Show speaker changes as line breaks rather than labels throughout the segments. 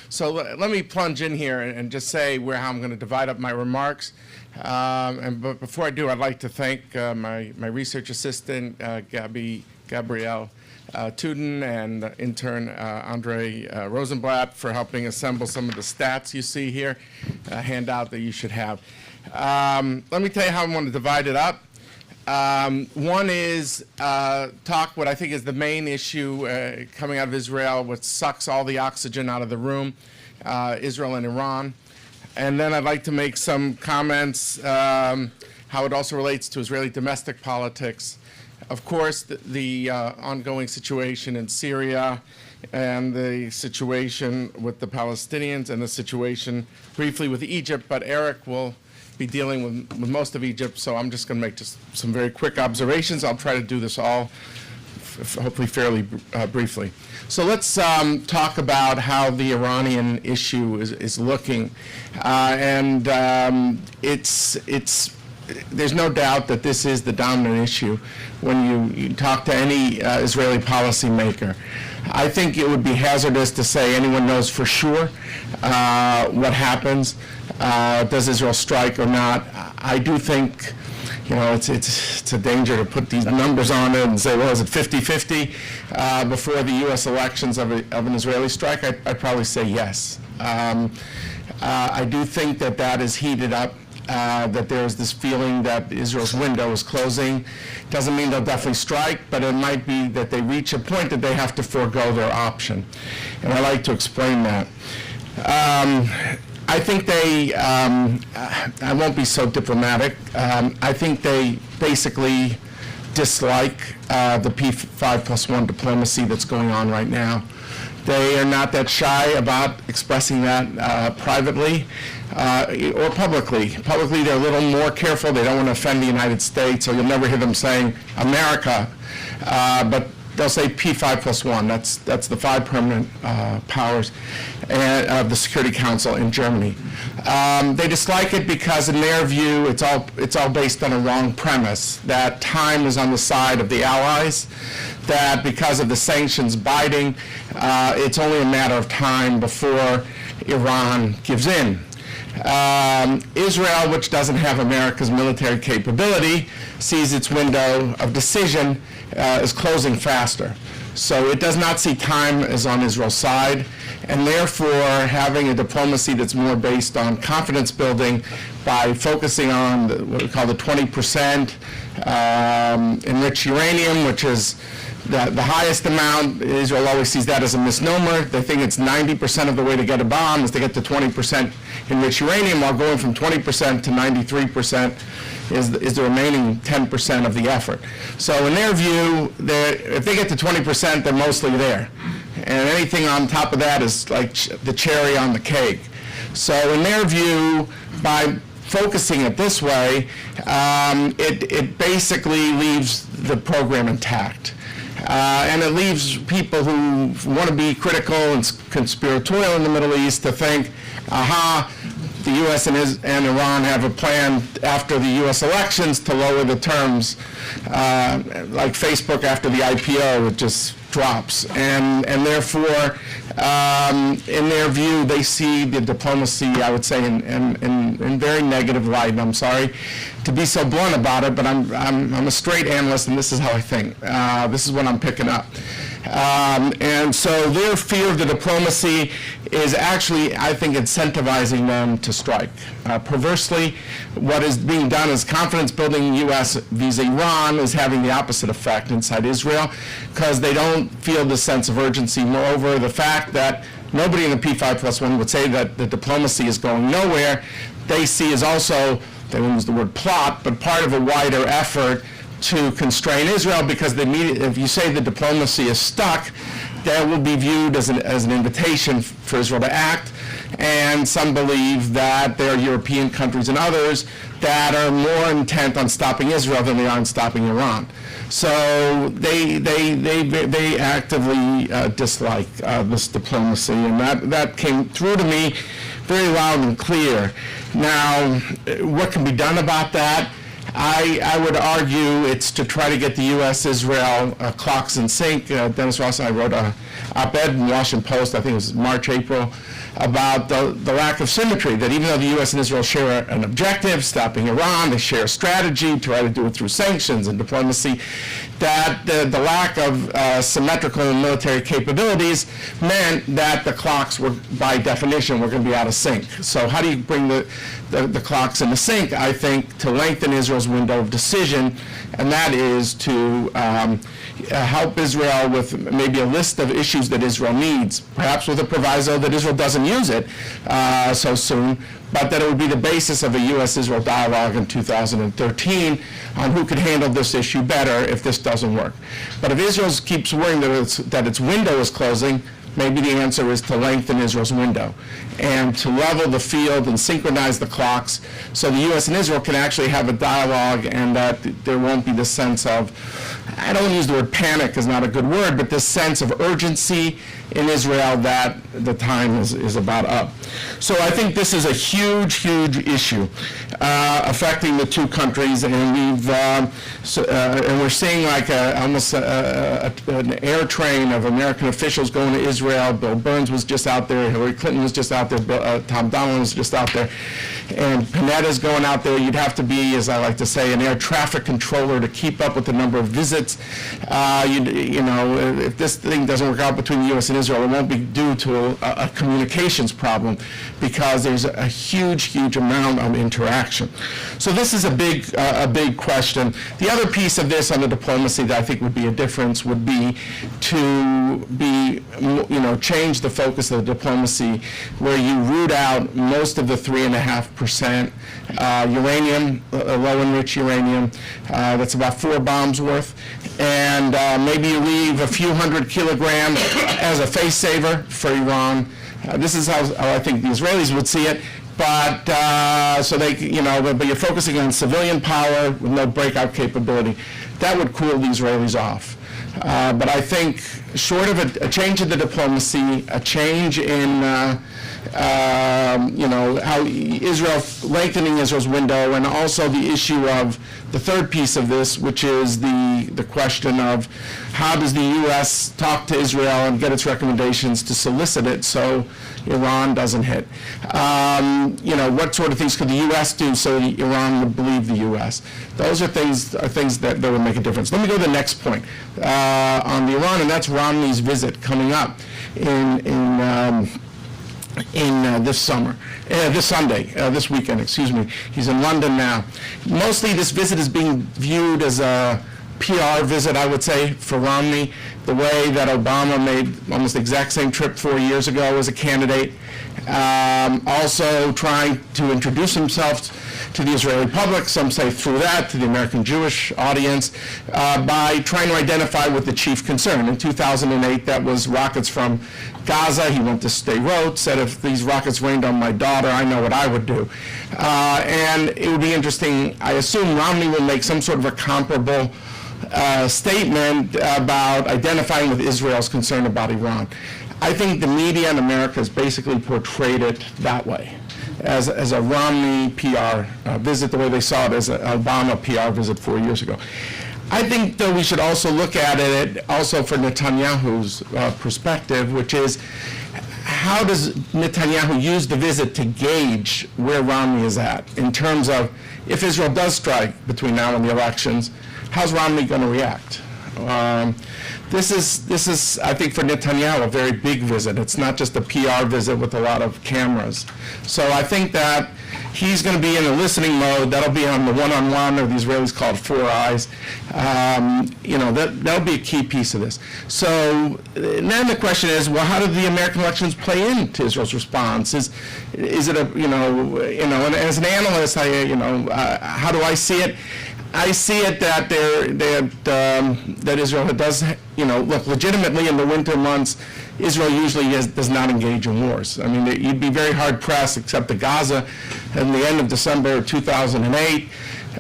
So let me plunge in here and just say how I'm going to divide up my remarks. But before I do, I'd like to thank my research assistant, Gabrielle Tuden, and intern Andre Rosenblatt for helping assemble some of the stats you see here, a handout that you should have. Let me tell you how I want to divide it up. One is talk what I think is the main issue coming out of Israel, what sucks all the oxygen out of the room, Israel and Iran. And then I'd like to make some comments how it also relates to Israeli domestic politics. Of course, the ongoing situation in Syria and the situation with the Palestinians and the situation briefly with Egypt, but Eric will be dealing with most of Egypt, so I'm just going to make just some very quick observations. I'll try to do this all hopefully fairly briefly. So let's talk about how the Iranian issue is looking. There's no doubt that this is the dominant issue when you talk to any Israeli policymaker. I think it would be hazardous to say anyone knows for sure what happens. Does Israel strike or not? I do think, it's a danger to put these numbers on it and say, well, is it 50-50 before the U.S. elections of an Israeli strike? I'd probably say yes. I do think that is heated up. That there's this feeling that Israel's window is closing. Doesn't mean they'll definitely strike, but it might be that they reach a point that they have to forego their option. And I'd like to explain that. I think I won't be so diplomatic. I think they basically dislike the P5+1 diplomacy that's going on right now. They are not that shy about expressing that privately or publicly. Publicly, they're a little more careful. They don't want to offend the United States, so you'll never hear them saying America. But they'll say P5+1. That's the 5 permanent powers of the Security Council in Germany. They dislike it because, in their view, it's all based on a wrong premise, that time is on the side of the Allies, that because of the sanctions biting, it's only a matter of time before Iran gives in. Israel, which doesn't have America's military capability, sees its window of decision is closing faster. So it does not see time as on Israel's side, and therefore having a diplomacy that's more based on confidence building by focusing on what we call the 20% enriched uranium, which is the highest amount. Israel always sees that as a misnomer. They think it's 90% of the way to get a bomb is to get to 20% enriched uranium, while going from 20% to 93% is the remaining 10% of the effort. So in their view, if they get to 20%, they're mostly there. And anything on top of that is like the cherry on the cake. So in their view, by focusing it this way, it basically leaves the program intact. And it leaves people who want to be critical and conspiratorial in the Middle East to think, aha, the U.S. and Iran have a plan after the U.S. elections to lower the terms, like Facebook after the IPO, it just drops. And therefore, in their view, they see the diplomacy, I would say, in very negative light. And I'm sorry to be so blunt about it, but I'm a straight analyst, and this is how I think. This is what I'm picking up. And so their fear of the diplomacy is actually, I think, incentivizing them to strike. Perversely, what is being done is confidence building U.S. vis-a-vis Iran is having the opposite effect inside Israel, because they don't feel the sense of urgency. Moreover, the fact that nobody in the P5+1 would say that the diplomacy is going nowhere, they see as also, they won't use the word plot, but part of a wider effort to constrain Israel, because if you say the diplomacy is stuck, that will be viewed as an invitation for Israel to act. And some believe that there are European countries and others that are more intent on stopping Israel than they are on stopping Iran. So they actively dislike this diplomacy, and that came through to me very loud and clear. Now, what can be done about that? I would argue it's to try to get the U.S.-Israel clocks in sync. Dennis Ross and I wrote an op-ed in the Washington Post, I think it was March, April, about the lack of symmetry, that even though the U.S. and Israel share an objective, stopping Iran, they share a strategy, try to do it through sanctions and diplomacy, that the lack of symmetrical military capabilities meant that the clocks were, by definition, were going to be out of sync. So how do you bring the clocks into sync? I think to lengthen Israel's window of decision, and that is to help Israel with maybe a list of issues that Israel needs, perhaps with a proviso that Israel doesn't use it so soon, but that it would be the basis of a U.S.-Israel dialogue in 2013 on who could handle this issue better if this doesn't work. But if Israel keeps worrying that its window is closing, maybe the answer is to lengthen Israel's window and to level the field and synchronize the clocks so the U.S. and Israel can actually have a dialogue and that there won't be this sense of, I don't use the word panic, is not a good word, but this sense of urgency in Israel that the time is about up. So I think this is a huge, huge issue affecting the two countries, and we're seeing like almost an air train of American officials going to Israel. Bill Burns was just out there, Hillary Clinton was just out there, Tom Donilon was just out there, and Panetta's going out there. You'd have to be, as I like to say, an air traffic controller to keep up with the number of visits. If this thing doesn't work out between the U.S. and Israel, it won't be due to a communications problem because there's a huge, huge amount of interaction. So this is a big question. The other piece of this on the diplomacy that I think would be a difference would be to change the focus of the diplomacy where you root out most of the 3.5% uranium, low-enriched uranium. That's about 4 bombs worth. And maybe you leave a few hundred kilograms as a face saver for Iran. This is how I think the Israelis would see it. But but you're focusing on civilian power with no breakout capability. That would cool the Israelis off. But I think short of a change in the diplomacy, a change in how Israel, lengthening Israel's window, and also the issue of the third piece of this, which is the question of how does the U.S. talk to Israel and get its recommendations to solicit it so Iran doesn't hit. What sort of things could the U.S. do so Iran would believe the U.S.? Those are things that would make a difference. Let me go to the next point on the Iran, and that's Romney's visit coming up in this weekend, excuse me. He's in London now. Mostly this visit is being viewed as a PR visit, I would say, for Romney, the way that Obama made almost the exact same trip 4 years ago as a candidate. Also trying to introduce himself to the Israeli public, some say through that, to the American Jewish audience, by trying to identify with the chief concern. In 2008, that was rockets from Gaza. He went to State Road, said, if these rockets rained on my daughter, I know what I would do. And it would be interesting, I assume Romney will make some sort of a comparable statement about identifying with Israel's concern about Iran. I think the media in America has basically portrayed it that way, as a Romney PR visit, the way they saw it as an Obama PR visit 4 years ago. I think, though, we should also look at it also for Netanyahu's perspective, which is how does Netanyahu use the visit to gauge where Romney is at in terms of if Israel does strike between now and the elections, how's Romney going to react? This is, I think, for Netanyahu, a very big visit. It's not just a PR visit with a lot of cameras. So I think that he's going to be in a listening mode. That'll be on the one-on-one, or the Israelis call it 4 eyes. That'll be a key piece of this. So then the question is, well, how do the American elections play into Israel's response? Is it and as an analyst, how do I see it? I see it that that Israel does, look, legitimately in the winter months, Israel usually does not engage in wars. I mean, you'd be very hard pressed, except the Gaza in the end of December 2008.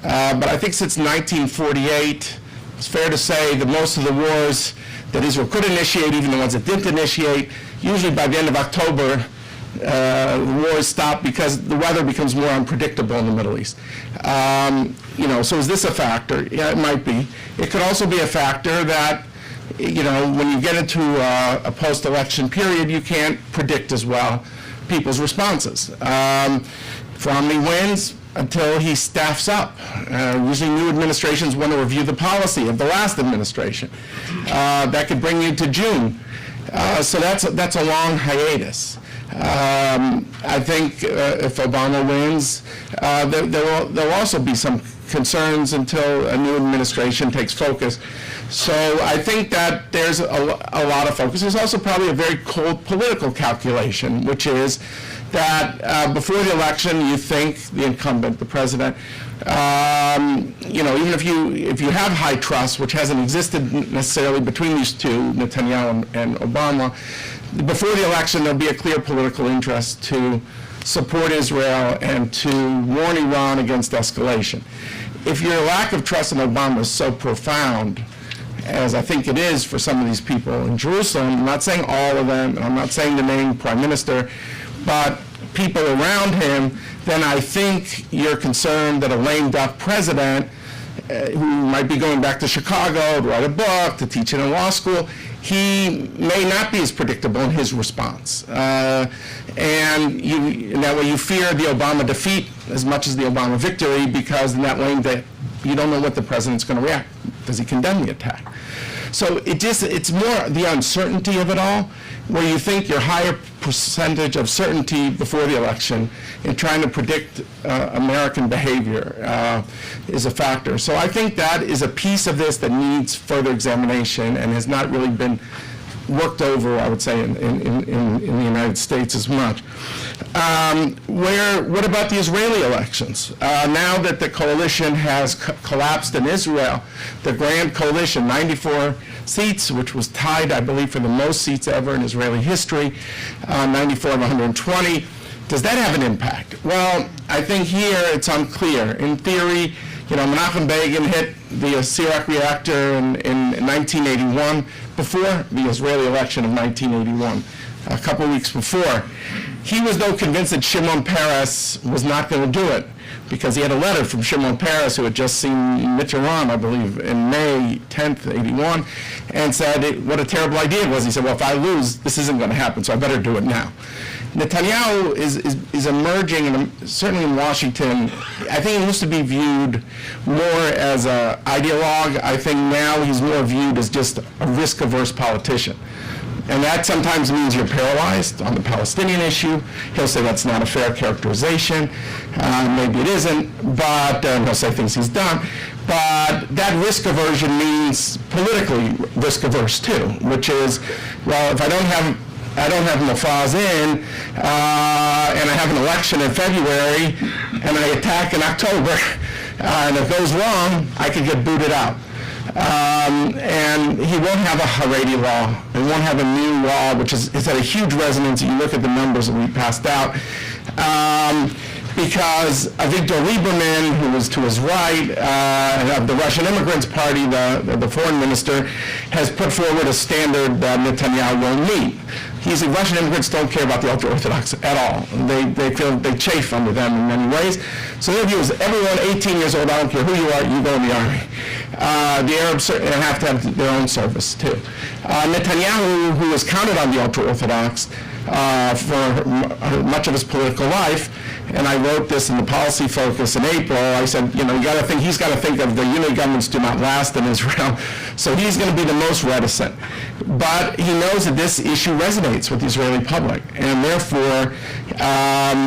But I think since 1948, it's fair to say that most of the wars that Israel could initiate, even the ones it didn't initiate, usually by the end of October, the wars stop because the weather becomes more unpredictable in the Middle East. So is this a factor? Yeah, it might be. It could also be a factor that, when you get into a post-election period, you can't predict as well people's responses. If Romney wins, until he staffs up. Usually new administrations want to review the policy of the last administration. That could bring you to June. So that's a long hiatus. I think if Obama wins, there'll also be some concerns until a new administration takes focus. So I think that there's a lot of focus. There's also probably a very cold political calculation, which is that before the election, you think the incumbent, the president, even if you have high trust, which hasn't existed necessarily between these two, Netanyahu and Obama, before the election, there'll be a clear political interest to support Israel and to warn Iran against escalation. If your lack of trust in Obama is so profound, as I think it is for some of these people in Jerusalem, I'm not saying all of them, and I'm not saying the name prime minister, but people around him, then I think you're concerned that a lame duck president who might be going back to Chicago to write a book, to teach in a law school, he may not be as predictable in his response. And that way you fear the Obama defeat as much as the Obama victory, because in that lame duck, you don't know what the president's going to react. Does he condemn the attack? So it's more the uncertainty of it all, where you think your higher percentage of certainty before the election in trying to predict American behavior is a factor. So I think that is a piece of this that needs further examination and has not really been worked over, I would say, in the United States as much. What about the Israeli elections? Now that the coalition has collapsed in Israel, the grand coalition, 94 seats, which was tied, I believe, for the most seats ever in Israeli history, 94 of 120. Does that have an impact? Well, I think here it's unclear. In theory, Menachem Begin hit the Sirak reactor in 1981, before the Israeli election of 1981, a couple weeks before. He was, though, convinced that Shimon Peres was not going to do it, because he had a letter from Shimon Peres, who had just seen Mitterrand, I believe, in May 10th, 81, and said what a terrible idea it was. He said, well, if I lose, this isn't going to happen, so I better do it now. Netanyahu is emerging, certainly in Washington. I think he used to be viewed more as an ideologue. I think now he's more viewed as just a risk-averse politician. And that sometimes means you're paralyzed on the Palestinian issue. He'll say that's not a fair characterization. Maybe it isn't, but he'll say things he's done. But that risk aversion means politically risk averse too, which is, well, if I don't have Mufaz in, and I have an election in February, and I attack in October, and it goes wrong, I could get booted out. And he won't have a Haredi law. He won't have a new law, which is had a huge resonance. You look at the numbers that we passed out. Because Avigdor Lieberman, who was to his right, of the Russian Immigrants Party, the foreign minister, has put forward a standard that Netanyahu won't meet. Russian immigrants don't care about the ultra-Orthodox at all. They feel they chafe under them in many ways. So their view is everyone 18 years old, I don't care who you are, you go in the army. The Arabs have to have their own service too. Netanyahu, who has counted on the ultra-Orthodox for much of his political life, and I wrote this in the Policy Focus in April. I said, he's got to think of the unity governments do not last in Israel, so he's going to be the most reticent. But he knows that this issue resonates with the Israeli public, and therefore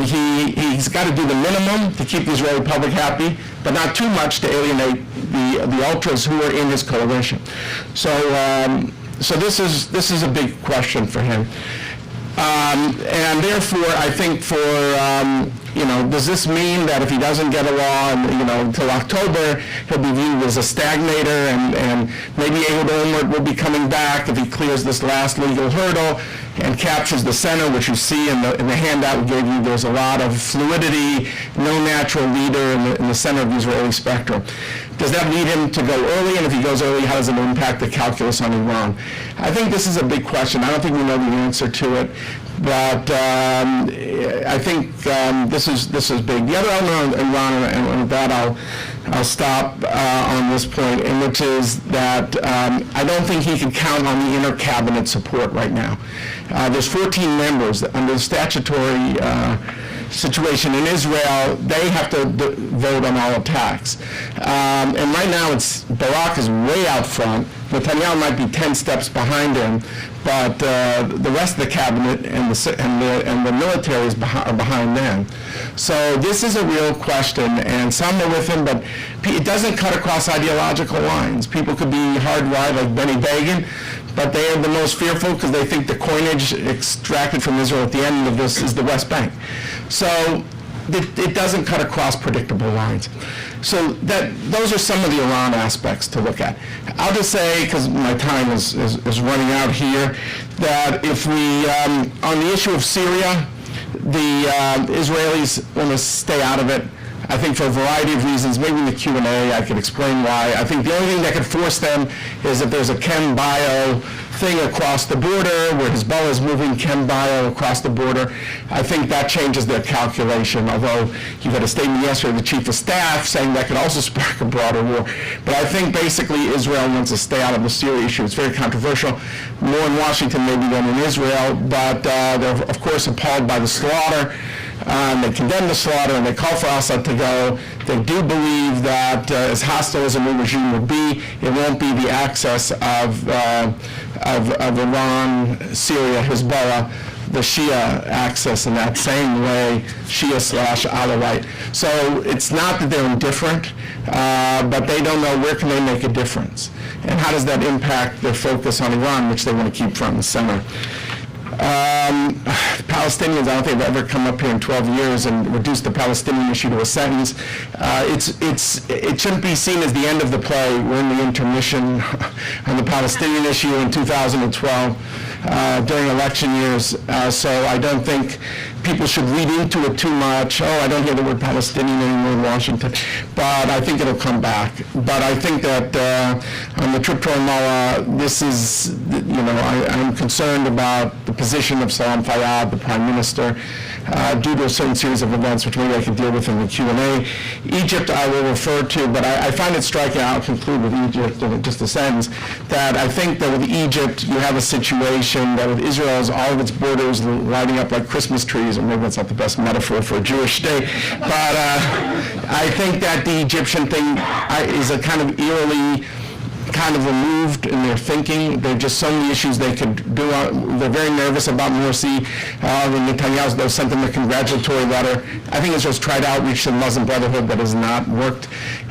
he's got to do the minimum to keep the Israeli public happy, but not too much to alienate the ultras who are in his coalition. So this is a big question for him. And therefore, I think does this mean that if he doesn't get a law, until October, he'll be viewed as a stagnator, and maybe Ehud Olmert will be coming back if he clears this last legal hurdle and captures the center, which you see in the handout we gave you. There's a lot of fluidity, no natural leader in the center of the Israeli spectrum. Does that lead him to go early? And if he goes early, how does it impact the calculus on Iran? I think this is a big question. I don't think we know the answer to it, but I think this is big. The other element on Iran, and with that I'll stop on this point, and which is that I don't think he can count on the inner cabinet support right now. There's 14 members under the statutory situation in Israel. They have to vote on all attacks. And right now, Barak is way out front. Netanyahu might be 10 steps behind him, but the rest of the cabinet and the military are behind them. So this is a real question, and some are with him, but it doesn't cut across ideological lines. People could be hardwired like Benny Begin, but they are the most fearful because they think the coinage extracted from Israel at the end of this is the West Bank. So it doesn't cut across predictable lines. So those are some of the Iran aspects to look at. I'll just say, because my time is running out here, that if we, on the issue of Syria, the Israelis want to stay out of it. I think for a variety of reasons, maybe in the Q&A I could explain why. I think the only thing that could force them is if there's a chem bio thing across the border where Hezbollah is moving chem bio across the border. I think that changes their calculation, although you had a statement yesterday of the chief of staff saying that could also spark a broader war. But I think basically Israel wants to stay out of the Syria issue. It's very controversial, more in Washington maybe than in Israel, but they're of course appalled by the slaughter. They condemn the slaughter and they call for Assad to go. They do believe that as hostile as a new regime would be, it won't be the access of Iran, Syria, Hezbollah, the Shia access in that same way, Shia/Alawite. So it's not that they're indifferent, but they don't know where can they make a difference. And how does that impact their focus on Iran, which they want to keep front and center. Palestinians, I don't think have ever come up here in 12 years and reduced the Palestinian issue to a sentence. It shouldn't be seen as the end of the play. We're in the intermission on the Palestinian issue in 2012 during election years. So I don't think people should read into it too much. Oh, I don't hear the word Palestinian anymore in Washington. But I think it'll come back. But I think that on the trip to Ramallah, this is, I'm concerned about the position of Salam Fayyad, the Prime Minister, due to a certain series of events, which maybe I can deal with in the Q&A. Egypt I will refer to, but I find it striking, I'll conclude with Egypt in just a sentence, that I think that with Egypt you have a situation that with Israel's all of its borders lighting up like Christmas trees, or maybe that's not the best metaphor for a Jewish day, but I think that the Egyptian thing is a kind of eerily kind of removed in their thinking. There are just so many issues they could do. They're very nervous about Morsi. When Netanyahu sent them a congratulatory letter, I think Israel's tried outreach to the Muslim Brotherhood that has not worked.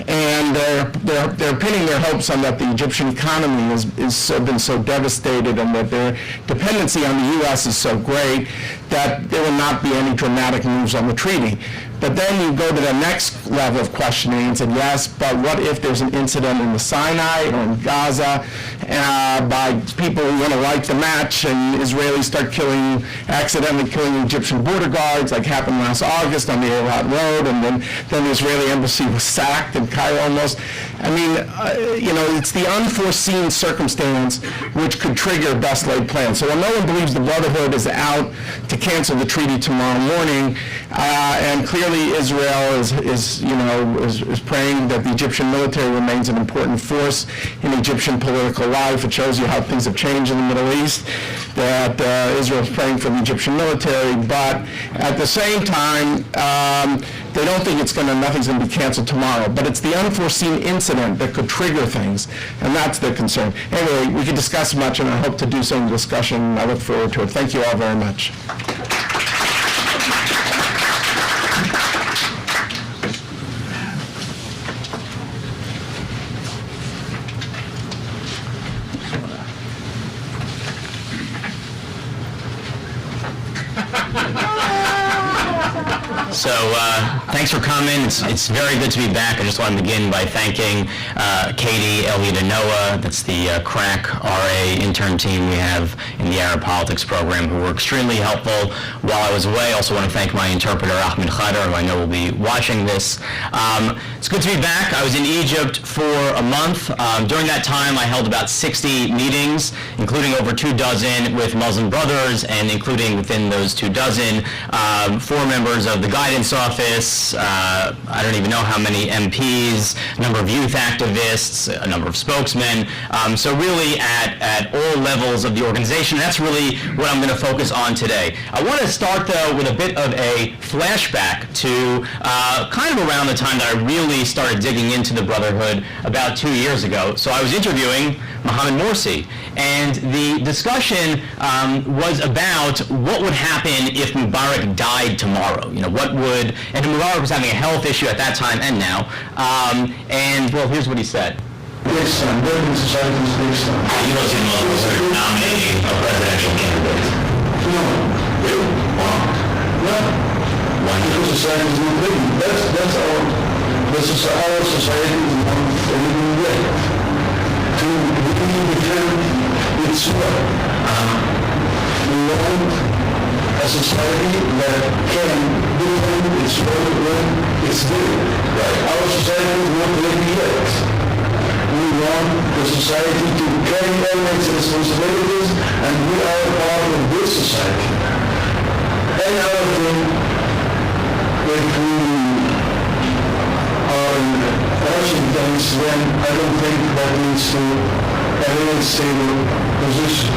And they're pinning their hopes on that the Egyptian economy has been so devastated and that their dependency on the U.S. is so great that there will not be any dramatic moves on the treaty. But then you go to the next level of questioning and said, yes, but what if there's an incident in the Sinai or in Gaza by people who want to light the match and Israelis start accidentally killing Egyptian border guards, like happened last August on the Eilat Road, and then the Israeli embassy was sacked in Cairo almost. I mean, it's the unforeseen circumstance which could trigger best laid plans. So when no one believes the Brotherhood is out to cancel the treaty tomorrow morning, and clearly Israel is praying that the Egyptian military remains an important force in Egyptian political life. It shows you how things have changed in the Middle East, that Israel is praying for the Egyptian military, but at the same time, they don't think nothing's going to be canceled tomorrow. But it's the unforeseen incident that could trigger things, and that's their concern. Anyway, we could discuss much, and I hope to do so in the discussion. I look forward to it. Thank you all very much.
So thanks for coming. It's very good to be back. I just want to begin by thanking Katie, Elliot, and Noah. That's the crack RA intern team we have in the Arab Politics program, who were extremely helpful while I was away. I also want to thank my interpreter, Ahmed Khader, who I know will be watching this. It's good to be back. I was in Egypt for a month. During that time, I held about 60 meetings, including over 24 with Muslim brothers, and including within those 24, 4 members of the guidance office, I don't even know how many MPs, a number of youth activists, a number of spokesmen. So really at all levels of the organization, that's really what I'm going to focus on today. I want to start though with a bit of a flashback to kind of around the time that I really started digging into the Brotherhood about 2 years ago. So I was interviewing Mohammed Morsi, and the discussion was about what would happen if Mubarak died tomorrow. You know, what would, and Mubarak was having a health issue at that time and now, and well, here's what he said.
Based on building societies based on.
You don't see Muslims nominating a presidential candidate.
No. No.
Why not?
Because society is not living. That's our society is not a living way. To really defend its work. We want a society that can defend its work when it's living. Right. Our society is not living yet. We want the society to carry on its responsibilities, and we are part of this society. Any other thing, if we are rushing things, then I don't think that leads to a really stable position.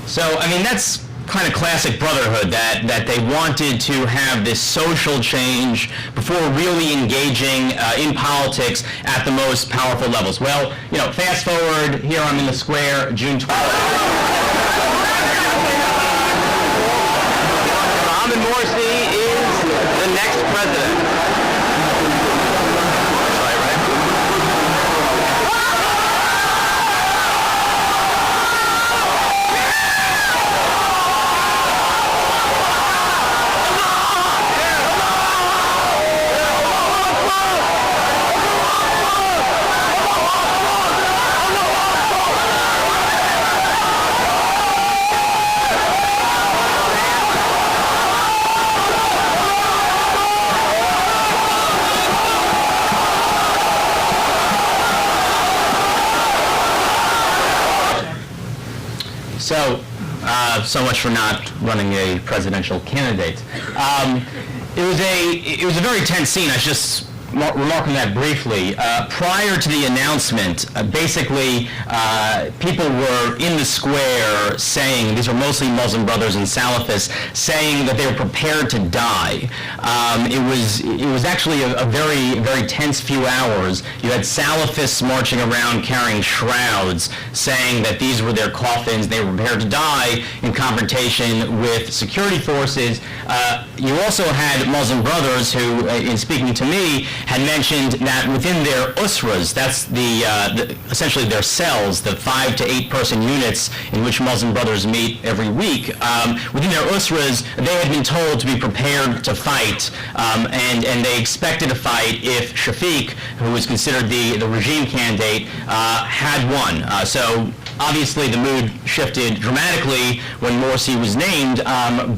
So, I mean, that's kind of classic Brotherhood, that they wanted to have this social change before really engaging in politics at the most powerful levels. Well, you know, fast forward, here I'm in the square, June 12th. Mohammed Morsi is the next president. So much for not running a presidential candidate. It was a very tense scene. I should just remark on that briefly. Prior to the announcement, basically people were in the square saying, these were mostly Muslim brothers and Salafists, saying that they were prepared to die. It was actually a very, very tense few hours. You had Salafists marching around carrying shrouds, saying that these were their coffins, they were prepared to die in confrontation with security forces. You also had Muslim brothers who, in speaking to me, had mentioned that within their usras, that's essentially their cells, the 5 to 8 person units in which Muslim brothers meet every week, within their usras, they had been told to be prepared to fight, and they expected a fight if Shafiq, who was considered the regime candidate, had won. So obviously the mood shifted dramatically when Morsi was named,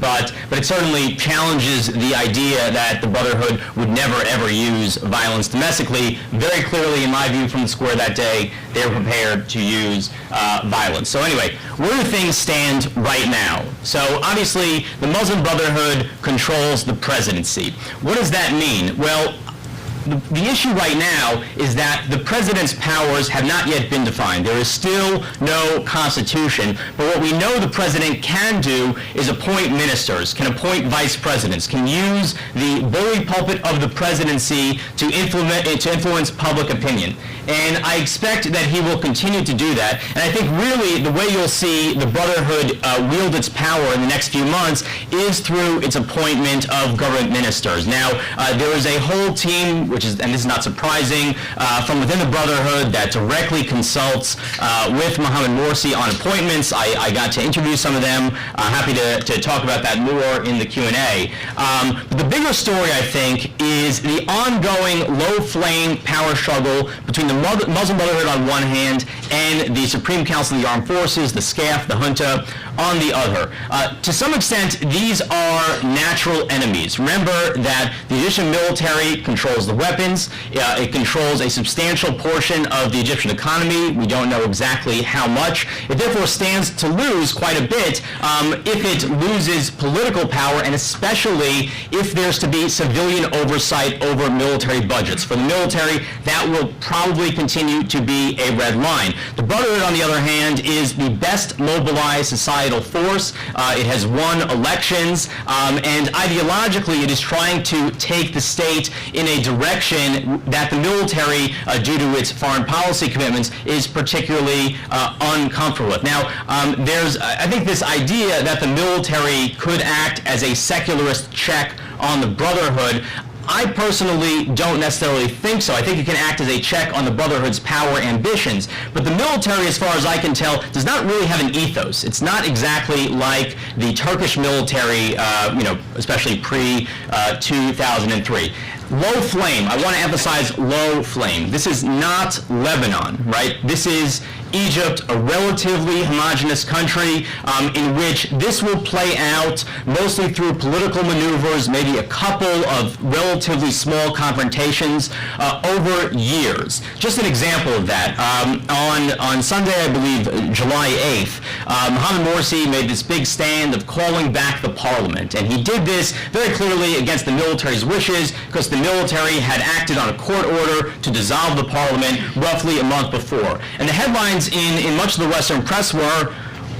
but it certainly challenges the idea that the Brotherhood would never ever use violence domestically. Very clearly, in my view, from the square that day, they were prepared to use violence. So anyway, where do things stand right now? So obviously, the Muslim Brotherhood controls the presidency. What does that mean? Well, the issue right now is that the president's powers have not yet been defined. There is still no constitution, but what we know the president can do is appoint ministers, can appoint vice presidents, can use the bully pulpit of the presidency to influence public opinion. And I expect that he will continue to do that. And I think really the way you'll see the Brotherhood wield its power in the next few months is through its appointment of government ministers. Now, there is a whole team, and this is not surprising, from within the Brotherhood that directly consults with Mohammed Morsi on appointments. I got to interview some of them. Happy to talk about that more in the Q&A. But the bigger story, I think, is the ongoing low-flame power struggle between the Muslim Brotherhood on one hand and the Supreme Council of the Armed Forces, the SCAF, the junta, on the other. To some extent, these are natural enemies. Remember that the Egyptian military controls the weapons. It controls a substantial portion of the Egyptian economy. We don't know exactly how much. It therefore stands to lose quite a bit if it loses political power, and especially if there's to be civilian oversight over military budgets. For the military, that will probably continue to be a red line. The Brotherhood, on the other hand, is the best mobilized societal force. It has won elections, and ideologically it is trying to take the state in a direction that the military, due to its foreign policy commitments, is particularly uncomfortable with. Now, there's, I think, this idea that the military could act as a secularist check on the Brotherhood. I personally don't necessarily think so. I think it can act as a check on the Brotherhood's power ambitions. But the military, as far as I can tell, does not really have an ethos. It's not exactly like the Turkish military, especially pre-2003. Low flame. I want to emphasize low flame. This is not Lebanon, right? This is Egypt, a relatively homogenous country in which this will play out mostly through political maneuvers, maybe a couple of relatively small confrontations over years. Just an example of that. On Sunday, I believe, July 8th, Mohamed Morsi made this big stand of calling back the parliament. And he did this very clearly against the military's wishes, because the military had acted on a court order to dissolve the parliament roughly a month before. And the headlines in much of the Western press were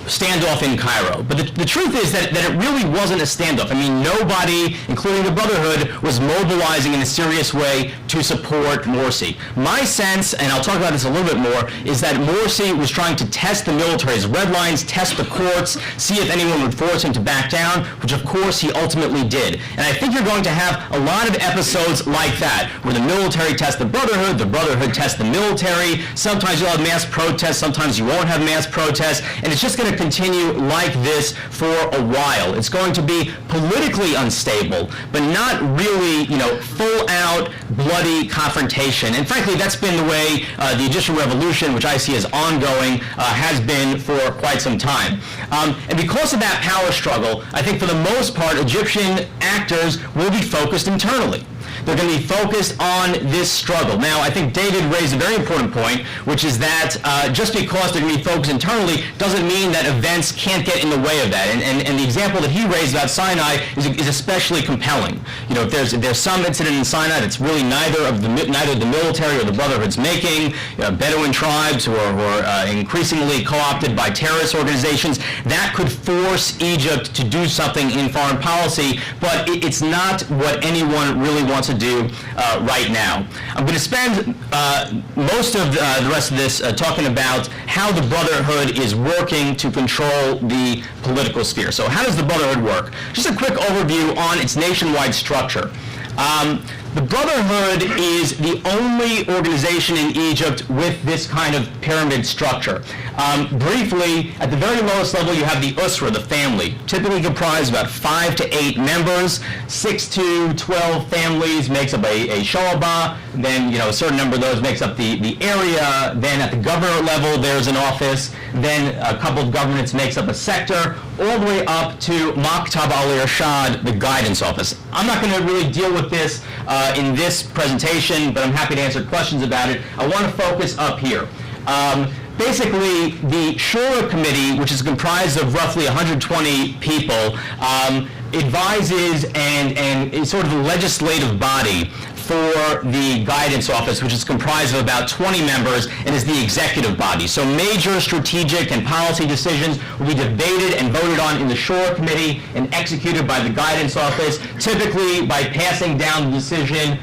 standoff in Cairo. But the truth is that it really wasn't a standoff. I mean, nobody, including the Brotherhood, was mobilizing in a serious way to support Morsi. My sense, and I'll talk about this a little bit more, is that Morsi was trying to test the military's red lines, test the courts, see if anyone would force him to back down, which of course he ultimately did. And I think you're going to have a lot of episodes like that, where the military tests the Brotherhood tests the military. Sometimes you'll have mass protests, sometimes you won't have mass protests, and it's just going to continue like this for a while. It's going to be politically unstable, but not really, full-out bloody confrontation. And frankly, that's been the way the Egyptian revolution, which I see as ongoing, has been for quite some time. And because of that power struggle, I think for the most part, Egyptian actors will be focused internally. They're going to be focused on this struggle. Now, I think David raised a very important point, which is that just because they're going to be focused internally doesn't mean that events can't get in the way of that. And the example that he raised about Sinai is especially compelling. If there's some incident in Sinai that's really neither the military or the Brotherhood's making, Bedouin tribes who are increasingly co-opted by terrorist organizations, that could force Egypt to do something in foreign policy, but it's not what anyone really wants to do right now. I'm going to spend most of the rest of this talking about how the Brotherhood is working to control the political sphere. So how does the Brotherhood work? Just a quick overview on its nationwide structure. The Brotherhood is the only organization in Egypt with this kind of pyramid structure. Briefly, at the very lowest level, you have the Usra, the family, typically comprised of about 5 to 8 members. 6 to 12 families makes up a Shoaba. Then, a certain number of those makes up the area. Then at the governor level, there's an office. Then a couple of governments makes up a sector, all the way up to Maktab al-Irshad, the guidance office. I'm not going to really deal with this in this presentation, but I'm happy to answer questions about it. I want to focus up here. Basically, the Shura Committee, which is comprised of roughly 120 people, advises and is sort of the legislative body for the guidance office, which is comprised of about 20 members and is the executive body. So major strategic and policy decisions will be debated and voted on in the Shura Committee and executed by the guidance office, typically by passing down the decision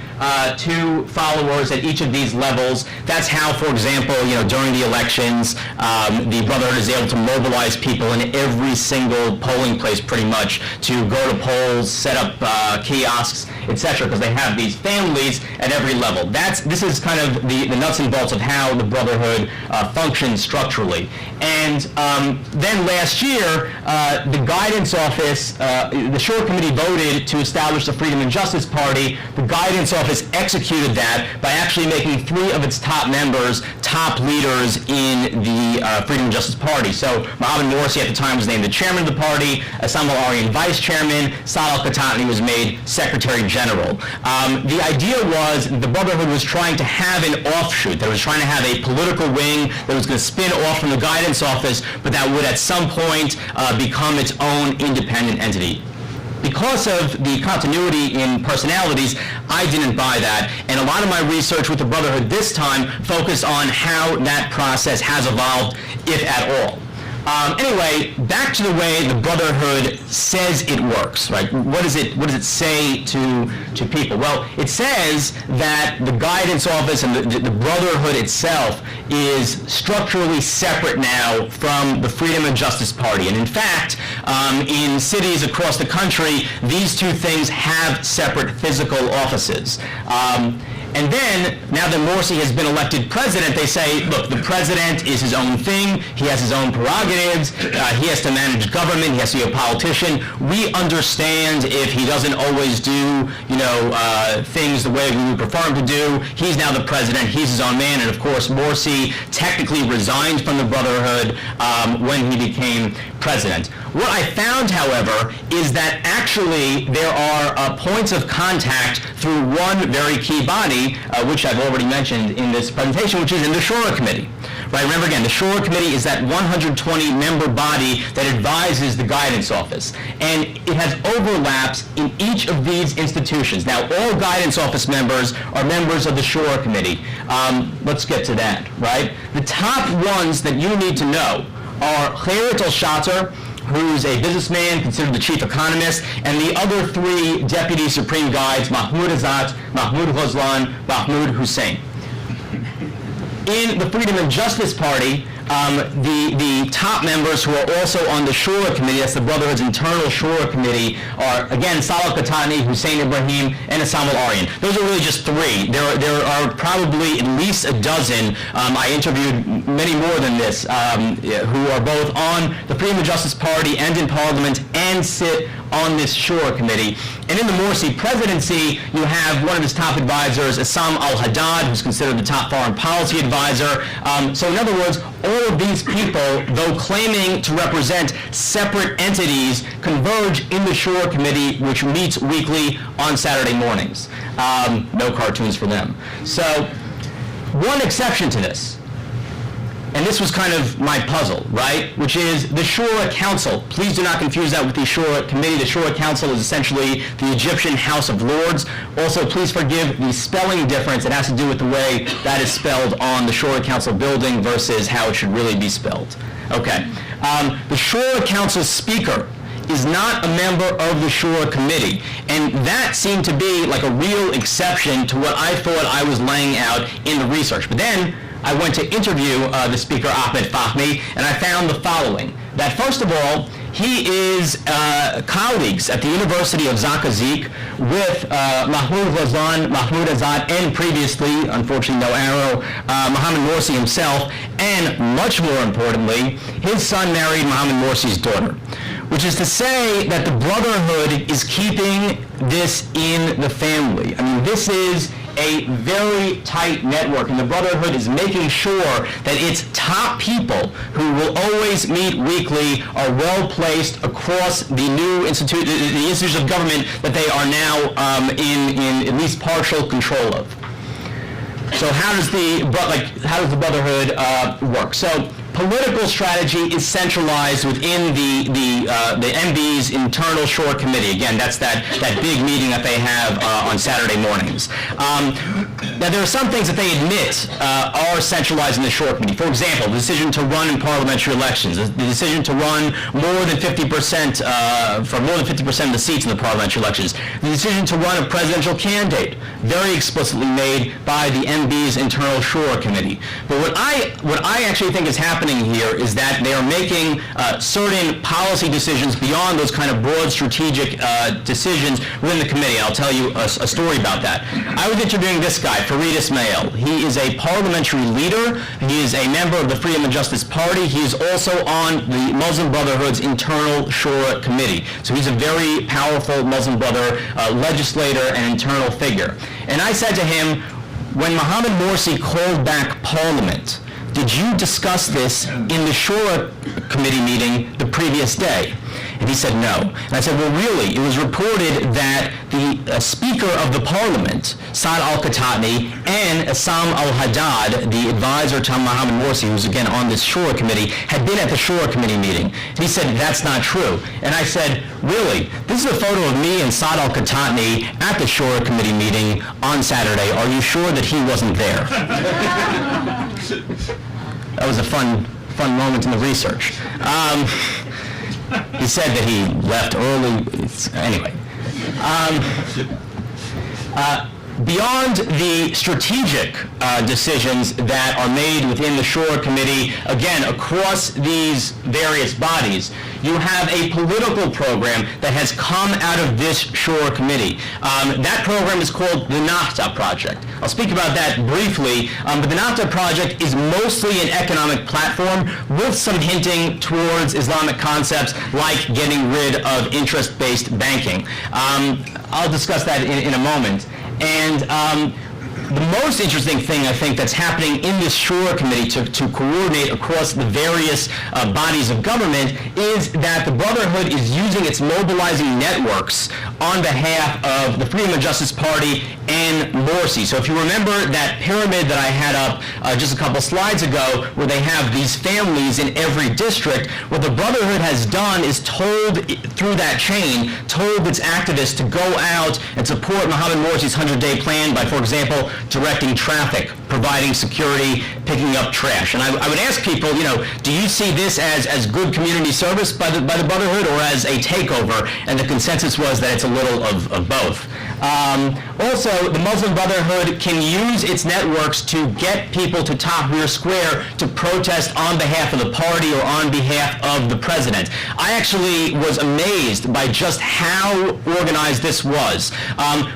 to followers at each of these levels. That's how, for example, during the elections, the Brotherhood is able to mobilize people in every single polling place pretty much to go to polls, set up kiosks, etc., because they have these families at every level. This is kind of the nuts and bolts of how the Brotherhood functions structurally. And then last year, the guidance office, the Shura Committee voted to establish the Freedom and Justice Party. The guidance office office executed that by actually making 3 of its top members top leaders in the Freedom and Justice Party. So Mohammed Morsi at the time was named the chairman of the party, Assam al-Aryan vice chairman, Saad al-Khatani was made secretary general. The idea was the Brotherhood was trying to have an offshoot. They was trying to have a political wing that was going to spin off from the guidance office, but that would at some point become its own independent entity. Because of the continuity in personalities, I didn't buy that, and a lot of my research with the Brotherhood this time focused on how that process has evolved, if at all. Anyway, back to the way the Brotherhood says it works, right? What does it say to people? Well, it says that the guidance office and the Brotherhood itself is structurally separate now from the Freedom and Justice Party. And in fact, in cities across the country, these two things have separate physical offices. And then, now that Morsi has been elected president, they say, look, the president is his own thing, he has his own prerogatives, he has to manage government, he has to be a politician. We understand if he doesn't always do, things the way we would prefer him to do. He's now the president, he's his own man, and of course, Morsi technically resigned from the Brotherhood when he became president. What I found, however, is that actually there are points of contact through one very key body, which I've already mentioned in this presentation, which is in the Shura Committee. Right? Remember again, the Shura Committee is that 120-member body that advises the guidance office. And it has overlaps in each of these institutions. Now, all guidance office members are members of the Shura Committee. Let's get to that, right? The top ones that you need to know are Khairat al-Shatter, who's a businessman, considered the chief economist, and the other 3 deputy supreme guides, Mahmoud Azat, Mahmoud Ghazlan, Mahmoud Hussein. In the Freedom and Justice Party, the top members who are also on the Shura Committee, that's the Brotherhood's internal Shura Committee, are, again, Saad al-Khatani, Hussein Ibrahim, and Assam al-Aryan. Those are really just 3. There are probably at least a dozen. I interviewed many more than this, who are both on the Freedom and Justice Party and in Parliament and sit on this Shura Committee. And in the Morsi presidency, you have one of his top advisors, Assam al-Haddad, who's considered the top foreign policy advisor. So in other words, all of these people, though claiming to represent separate entities, converge in the Shura Committee, which meets weekly on Saturday mornings. No cartoons for them. So one exception to this, and this was kind of my puzzle, right, which is the Shura Council. Please do not confuse that with the Shura Committee. The Shura Council is essentially the Egyptian House of Lords. Also, please forgive the spelling difference. It has to do with the way that is spelled on the Shura Council building versus how it should really be spelled. Okay. The Shura Council Speaker is not a member of the Shura Committee, and that seemed to be like a real exception to what I thought I was laying out in the research. But then I went to interview the speaker, Ahmed Fahmy, and I found the following. That first of all, he is colleagues at the University of Zakazek with Mahmoud Ghazlan, Mahmoud Azad, and previously, unfortunately no arrow, Mohammed Morsi himself, and much more importantly, his son married Mohammed Morsi's daughter. Which is to say that the Brotherhood is keeping this in the family. I mean, this is a very tight network, and the Brotherhood is making sure that its top people, who will always meet weekly, are well placed across the new the institutions of government that they are now in at least partial control of. So how does the Brotherhood work? So political strategy is centralized within the MB's internal Shura Committee. Again, that's that big meeting that they have on Saturday mornings. Now, there are some things that they admit are centralized in the Shura Committee. For example, the decision to run in parliamentary elections, the decision to run more than 50% for more than 50% of the seats in the parliamentary elections, the decision to run a presidential candidate, very explicitly made by the MB's internal Shura Committee. But what I actually think is happening here is that they are making certain policy decisions beyond those kind of broad strategic decisions within the committee. I'll tell you a story about that. I was interviewing this guy, Fareed Ismail. He is a parliamentary leader. He is a member of the Freedom and Justice Party. He is also on the Muslim Brotherhood's internal Shura committee. So he's a very powerful Muslim Brother legislator and internal figure. And I said to him, when Mohammed Morsi called back Parliament, did you discuss this in the Shura committee meeting the previous day? And he said no. And I said, well, really, it was reported that the Speaker of the Parliament, Saad al-Khatami, and Assam al-Haddad, the advisor to Mohammed Morsi, who's again on this Shura committee, had been at the Shura committee meeting. And he said, that's not true. And I said, really? This is a photo of me and Saad al-Khatami at the Shura committee meeting on Saturday. Are you sure that he wasn't there? That was a fun moment in the research. He said that he left early. Anyway. Beyond the strategic decisions that are made within the Shura Committee, again, across these various bodies, you have a political program that has come out of this Shura Committee. That program is called the Nahda Project. I'll speak about that briefly, but the Nahda Project is mostly an economic platform with some hinting towards Islamic concepts like getting rid of interest-based banking. I'll discuss that in a moment. And the most interesting thing, I think, that's happening in this Shura Committee to coordinate across the various bodies of government is that the Brotherhood is using its mobilizing networks on behalf of the Freedom and Justice Party and Morsi. So if you remember that pyramid that I had up just a couple slides ago, where they have these families in every district, what the Brotherhood has done is told, through that chain, told its activists to go out and support Mohammed Morsi's 100-day plan by, for example, directing traffic, providing security, picking up trash. And I would ask people, do you see this as good community service by the Brotherhood or as a takeover? And the consensus was that it's a little of both. Also, the Muslim Brotherhood can use its networks to get people to Tahrir Square to protest on behalf of the party or on behalf of the president. I actually was amazed by just how organized this was.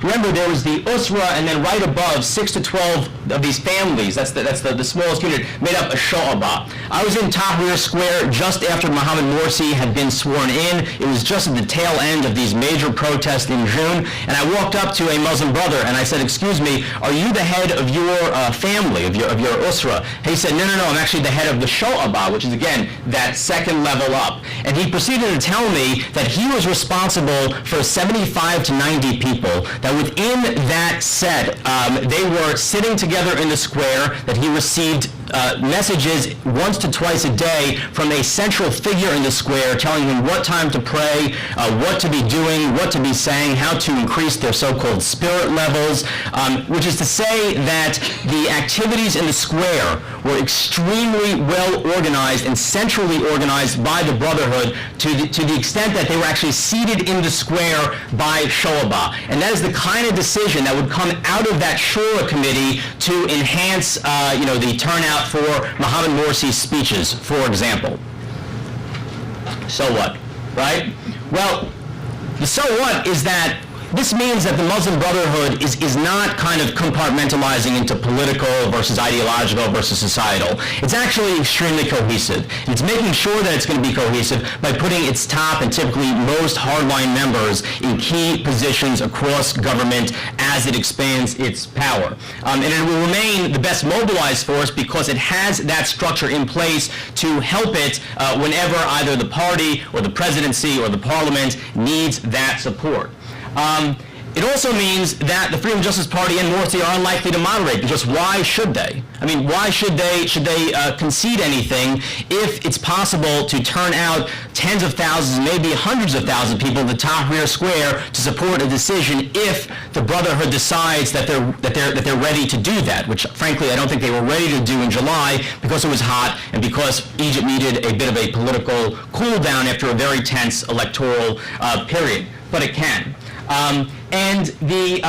Remember, there was the Usra, and then right above, 6 to 12 of these families, that's the smallest unit, made up a Sho'aba. I was in Tahrir Square just after Mohammed Morsi had been sworn in. It was just at the tail end of these major protests in June, and I walked up to a Muslim brother and I said, excuse me, are you the head of your family, of your Usra? He said, no, I'm actually the head of the Sho'aba, which is, again, that second level up. And he proceeded to tell me that he was responsible for 75 to 90 people, that within that set, they were sitting together in the square, that he received messages once to twice a day from a central figure in the square telling him what time to pray, what to be doing, what to be saying, how to increase their so-called spirit levels, which is to say that the activities in the square were extremely well organized and centrally organized by the Brotherhood to the extent that they were actually seated in the square by Sho'aba. And that is the kind of decision that would come out of that Shura Committee to enhance the turnout for Mohammed Morsi's speeches, for example. So what, right? Well, the so what is that this means that the Muslim Brotherhood is not kind of compartmentalizing into political versus ideological versus societal. It's actually extremely cohesive. And it's making sure that it's going to be cohesive by putting its top and typically most hardline members in key positions across government as it expands its power. And it will remain the best mobilized force because it has that structure in place to help it whenever either the party or the presidency or the parliament needs that support. It also means that the Freedom and Justice Party and Morsi are unlikely to moderate, because why should they? I mean, why should they concede anything if it's possible to turn out tens of thousands, maybe hundreds of thousands of people to Tahrir Square to support a decision if the Brotherhood decides that they're ready to do that, which frankly I don't think they were ready to do in July because it was hot and because Egypt needed a bit of a political cool down after a very tense electoral period, but it can. And the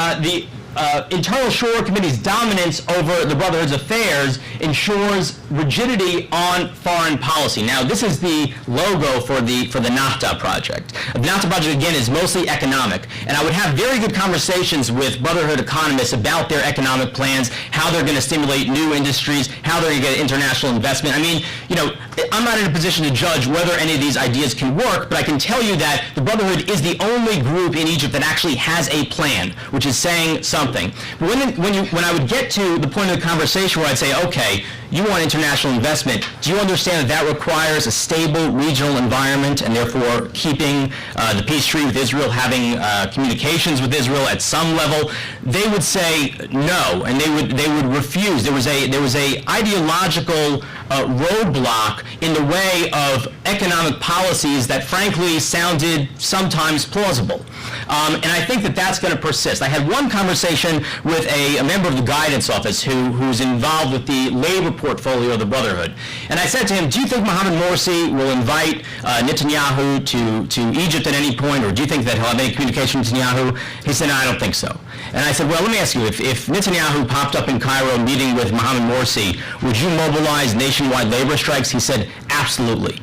Internal Shura Committee's dominance over the Brotherhood's affairs ensures rigidity on foreign policy. Now, this is the logo for the NAFTA project. The NAFTA project, again, is mostly economic, and I would have very good conversations with Brotherhood economists about their economic plans, how they're going to stimulate new industries, how they're going to get international investment. I mean, you know, I'm not in a position to judge whether any of these ideas can work, but I can tell you that the Brotherhood is the only group in Egypt that actually has a plan, which is saying something. But when I would get to the point of the conversation where I'd say, okay, you want international investment, do you understand that that requires a stable regional environment and therefore keeping the peace treaty with Israel, having communications with Israel at some level? They would say no, and they would refuse. There was a ideological roadblock in the way of economic policies that frankly sounded sometimes plausible. And I think that that's going to persist. I had one conversation with a member of the guidance office who's involved with the labor portfolio of the Brotherhood. And I said to him, do you think Mohammed Morsi will invite Netanyahu to Egypt at any point, or do you think that he'll have any communication with Netanyahu? He said, no, I don't think so. And I said, well, let me ask you, if Netanyahu popped up in Cairo meeting with Mohammed Morsi, would you mobilize nationwide labor strikes? He said, absolutely.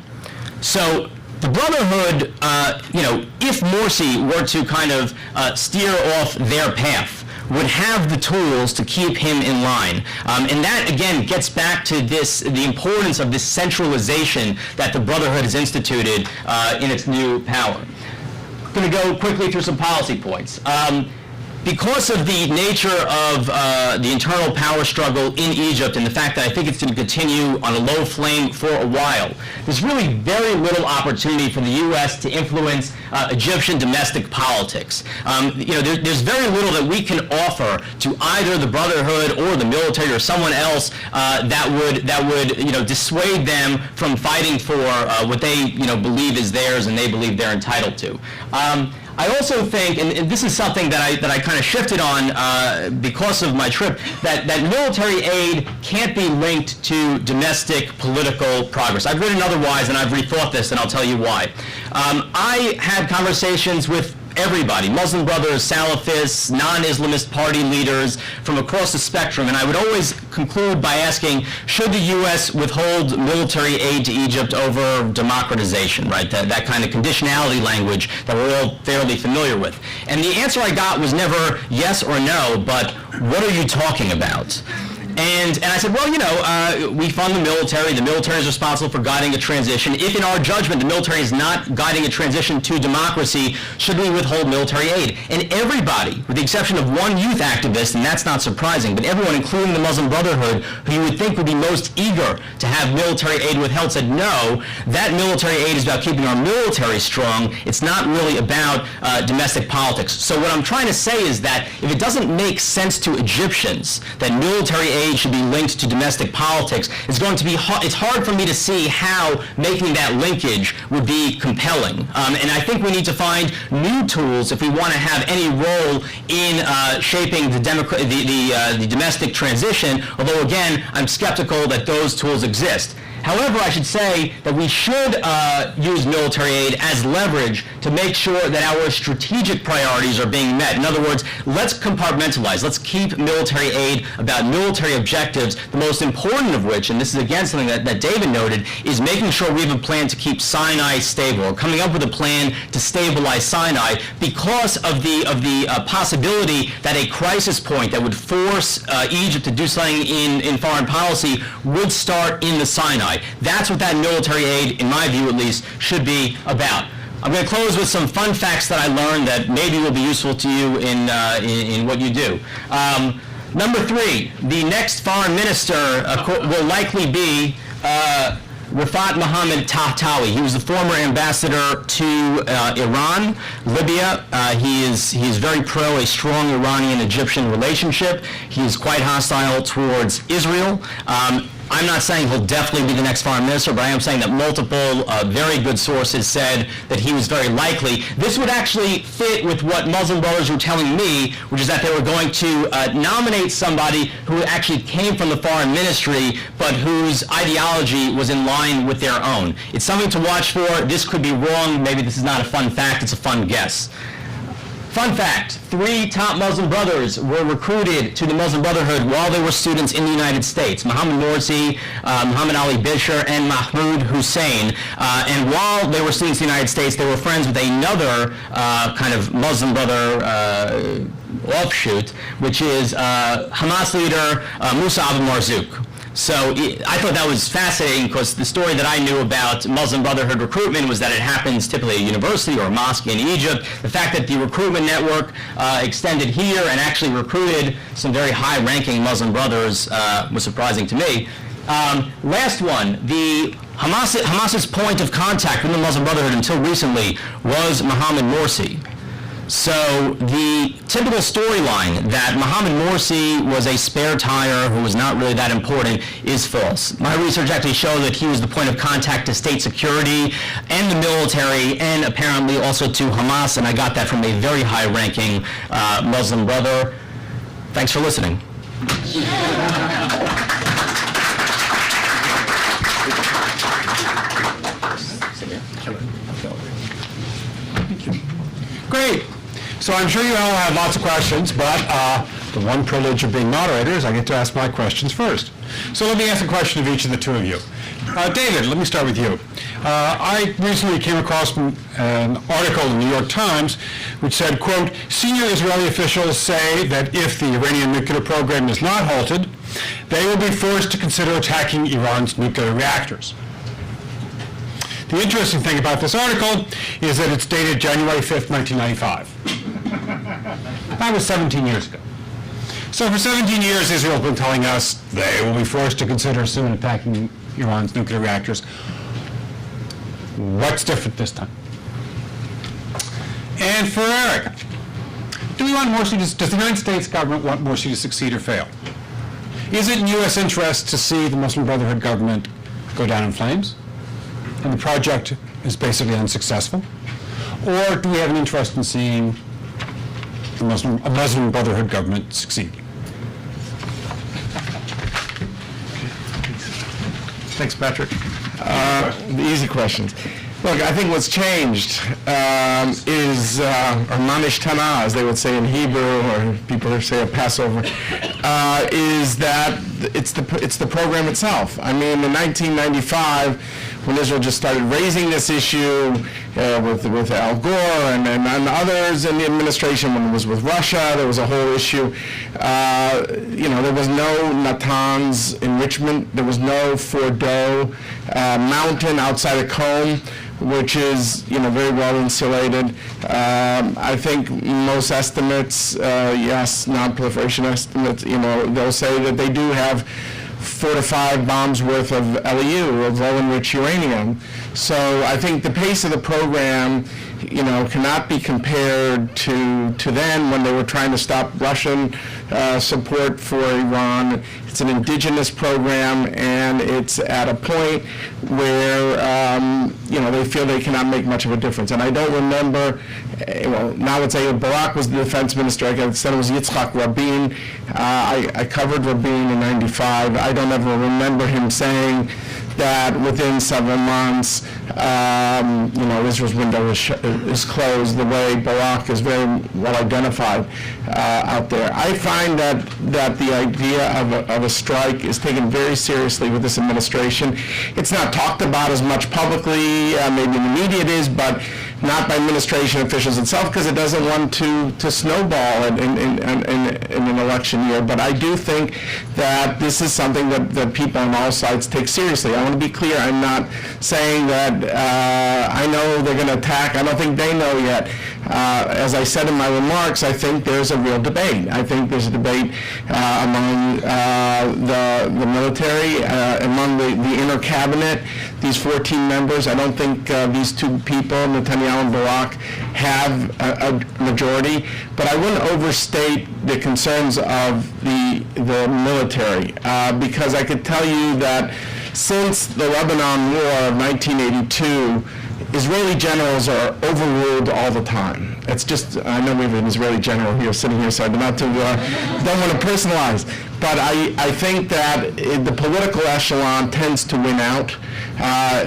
So the Brotherhood, you know, if Morsi were to kind of steer off their path, would have the tools to keep him in line. And that, again, gets back to the importance of this centralization that the Brotherhood has instituted in its new power. I'm going to go quickly through some policy points. Because of the nature of the internal power struggle in Egypt and the fact that I think it's going to continue on a low flame for a while, there's really very little opportunity for the U.S. to influence Egyptian domestic politics. You know, there's very little that we can offer to either the Brotherhood or the military or someone else that would you know, dissuade them from fighting for what they, you know, believe is theirs and they believe they're entitled to. I also think, and this is something that I kind of shifted on because of my trip, that military aid can't be linked to domestic political progress. I've written otherwise, and I've rethought this, and I'll tell you why. I had conversations with everybody, Muslim Brothers, Salafists, non-Islamist party leaders from across the spectrum, and I would always conclude by asking, should the U.S. withhold military aid to Egypt over democratization, right? That kind of conditionality language that we're all fairly familiar with. And the answer I got was never yes or no, but what are you talking about? And I said, well, you know, we fund the military. The military is responsible for guiding a transition. If in our judgment the military is not guiding a transition to democracy, should we withhold military aid? And everybody, with the exception of one youth activist, and that's not surprising, but everyone, including the Muslim Brotherhood, who you would think would be most eager to have military aid withheld, said no, that military aid is about keeping our military strong. It's not really about domestic politics. So what I'm trying to say is that if it doesn't make sense to Egyptians that military aid should be linked to domestic politics, it's hard for me to see how making that linkage would be compelling. And I think we need to find new tools if we want to have any role in shaping the domestic transition, although again, I'm skeptical that those tools exist. However, I should say that we should use military aid as leverage to make sure that our strategic priorities are being met. In other words, let's compartmentalize. Let's keep military aid about military objectives, the most important of which, and this is again something that David noted, is making sure we have a plan to keep Sinai stable, or coming up with a plan to stabilize Sinai, because of the possibility that a crisis point that would force Egypt to do something in foreign policy would start in the Sinai. That's what that military aid, in my view at least, should be about. I'm going to close with some fun facts that I learned that maybe will be useful to you in what you do. Number 3, the next foreign minister will likely be Rafat Mohammed Tahtawi. He was the former ambassador to Iran, Libya. He is very pro a strong Iranian-Egyptian relationship. He is quite hostile towards Israel. I'm not saying he'll definitely be the next foreign minister, but I am saying that multiple very good sources said that he was very likely. This would actually fit with what Muslim Brothers were telling me, which is that they were going to nominate somebody who actually came from the foreign ministry, but whose ideology was in line with their own. It's something to watch for. This could be wrong. Maybe this is not a fun fact. It's a fun guess. Fun fact, 3 top Muslim brothers were recruited to the Muslim Brotherhood while they were students in the United States. Muhammad Morsi, Muhammad Ali Bishr, and Mahmoud Hussein. And while they were students in the United States, they were friends with another kind of Muslim brother offshoot, which is Hamas leader Musa Abu Marzouk. So I thought that was fascinating because the story that I knew about Muslim Brotherhood recruitment was that it happens typically at a university or a mosque in Egypt. The fact that the recruitment network extended here and actually recruited some very high-ranking Muslim brothers was surprising to me. Last one, Hamas's point of contact with the Muslim Brotherhood until recently was Mohammed Morsi. So the typical storyline that Mohammed Morsi was a spare tire who was not really that important is false. My research actually showed that he was the point of contact to state security and the military and apparently also to Hamas, and I got that from a very high-ranking Muslim brother. Thanks for listening.
Great. So I'm sure you all have lots of questions, but the one privilege of being moderator is I get to ask my questions first. So let me ask a question of each of the two of you. David, let me start with you. I recently came across an article in the New York Times which said, quote, senior Israeli officials say that if the Iranian nuclear program is not halted, they will be forced to consider attacking Iran's nuclear reactors. The interesting thing about this article is that it's dated January 5th, 1995. That was 17 years ago. So for 17 years, Israel's been telling us they will be forced to consider soon attacking Iran's nuclear reactors. What's different this time? And for Eric, do we want Morsi does the United States government want Morsi to succeed or fail? Is it in U.S. interest to see the Muslim Brotherhood government go down in flames, and the project is basically unsuccessful? Or do we have an interest in seeing a Muslim Brotherhood government succeed?
Thanks, Patrick. The easy questions. Look, I think what's changed is, or manish tana, as they would say in Hebrew, or people who say a Passover, is that it's the program itself. I mean, in 1995, when Israel just started raising this issue with Al Gore and others in the administration, when it was with Russia, there was a whole issue. There was no Natanz enrichment. There was no Fordo mountain outside of Qom, which is very well insulated. I think most estimates, yes, non-proliferation estimates, they'll say that they do have 4 to 5 bombs worth of LEU, of low-enriched uranium. So I think the pace of the program, cannot be compared to then when they were trying to stop Russian support for Iran. It's an indigenous program, and it's at a point where, they feel they cannot make much of a difference. And I don't remember, now it's Barak was the defense minister. I said it was Yitzhak Rabin. I covered Rabin in '95. I don't ever remember him saying that within 7 months, Israel's window is closed, the way Barak is very well identified out there. I find that the idea of a strike is taken very seriously with this administration. It's not talked about as much publicly, maybe in the media it is, but not by administration officials itself, because it doesn't want to snowball in an election year. But I do think that this is something that people on all sides take seriously. I want to be clear, I'm not saying that I know they're going to attack. I don't think they know yet. As I said in my remarks, I think there's a real debate. I think there's a debate among the military, among the inner cabinet, these 14 members. I don't think these two people, Netanyahu and Barak, have a majority, but I wouldn't overstate the concerns of the military, because I could tell you that since the Lebanon War of 1982, Israeli generals are overruled all the time. It's just, I know we have an Israeli general here, sitting here, so I don't want to personalize. But I think that the political echelon tends to win out.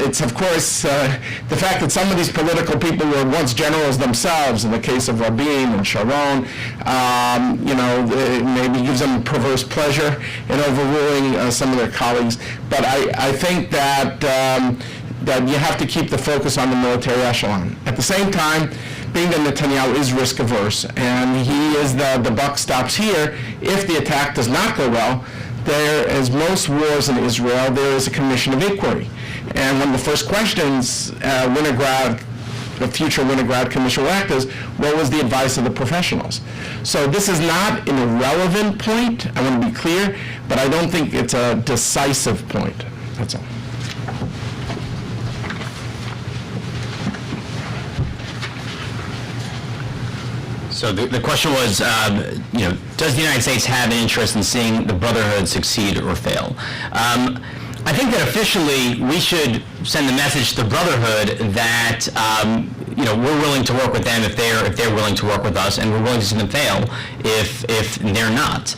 It's, of course, the fact that some of these political people were once generals themselves, in the case of Rabin and Sharon, it maybe gives them perverse pleasure in overruling some of their colleagues. But I think that that you have to keep the focus on the military echelon. At the same time, being that Netanyahu is risk averse, and he is the buck stops here, if the attack does not go well, there, as most wars in Israel, there is a commission of inquiry. And one of the first questions the future Winograd Commission will ask is, what was the advice of the professionals? So this is not an irrelevant point, I want to be clear, but I don't think it's a decisive point. That's all.
So the question was, does the United States have an interest in seeing the Brotherhood succeed or fail? I think that officially we should send the message to the Brotherhood that we're willing to work with them if they're willing to work with us, and we're willing to see them fail if they're not.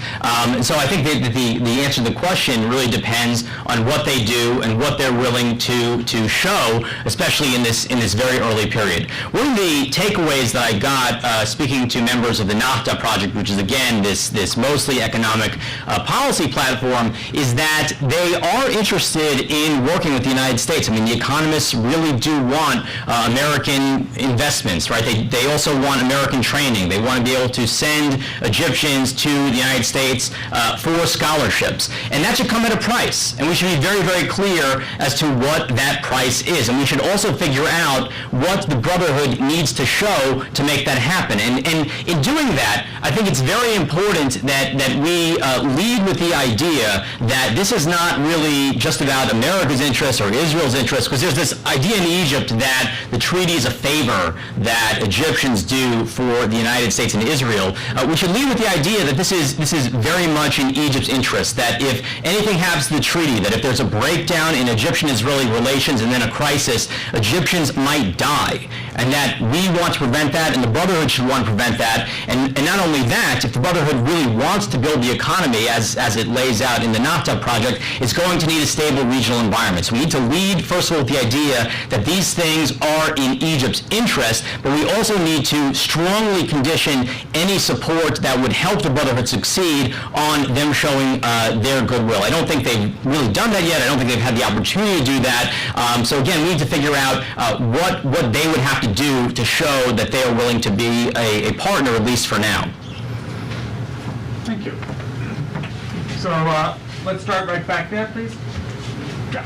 So I think that the answer to the question really depends on what they do and what they're willing to show, especially in this very early period. One of the takeaways that I got speaking to members of the NAFTA project, which is again this mostly economic policy platform, is that they are interested in working with the United States. I mean, the economists really do want American investments, right? They also want American training. They want to be able to send Egyptians to the United States for scholarships. And that should come at a price. And we should be very, very clear as to what that price is. And we should also figure out what the Brotherhood needs to show to make that happen. And in doing that, I think it's very important that we lead with the idea that this is not really just about America's interests or Israel's interests, because there's this idea in Egypt that the treaty is a favor that Egyptians do for the United States and Israel. We should lead with the idea that this is very much in Egypt's interest, that if anything happens to the treaty, that if there's a breakdown in Egyptian-Israeli relations and then a crisis, Egyptians might die, and that we want to prevent that, and the Brotherhood should want to prevent that. And not only that, if the Brotherhood really wants to build the economy as it lays out in the NAFTA project, it's going to need a stable regional environment. So we need to lead, first of all, with the idea that these things are in Egypt's interest, but we also need to strongly condition any support that would help the Brotherhood succeed on them showing their goodwill. I don't think they've really done that yet. I don't think they've had the opportunity to do that. So again, we need to figure out what they would have to do to show that they are willing to be a partner, at least for now.
Thank you. So let's start right back there, please. Yeah.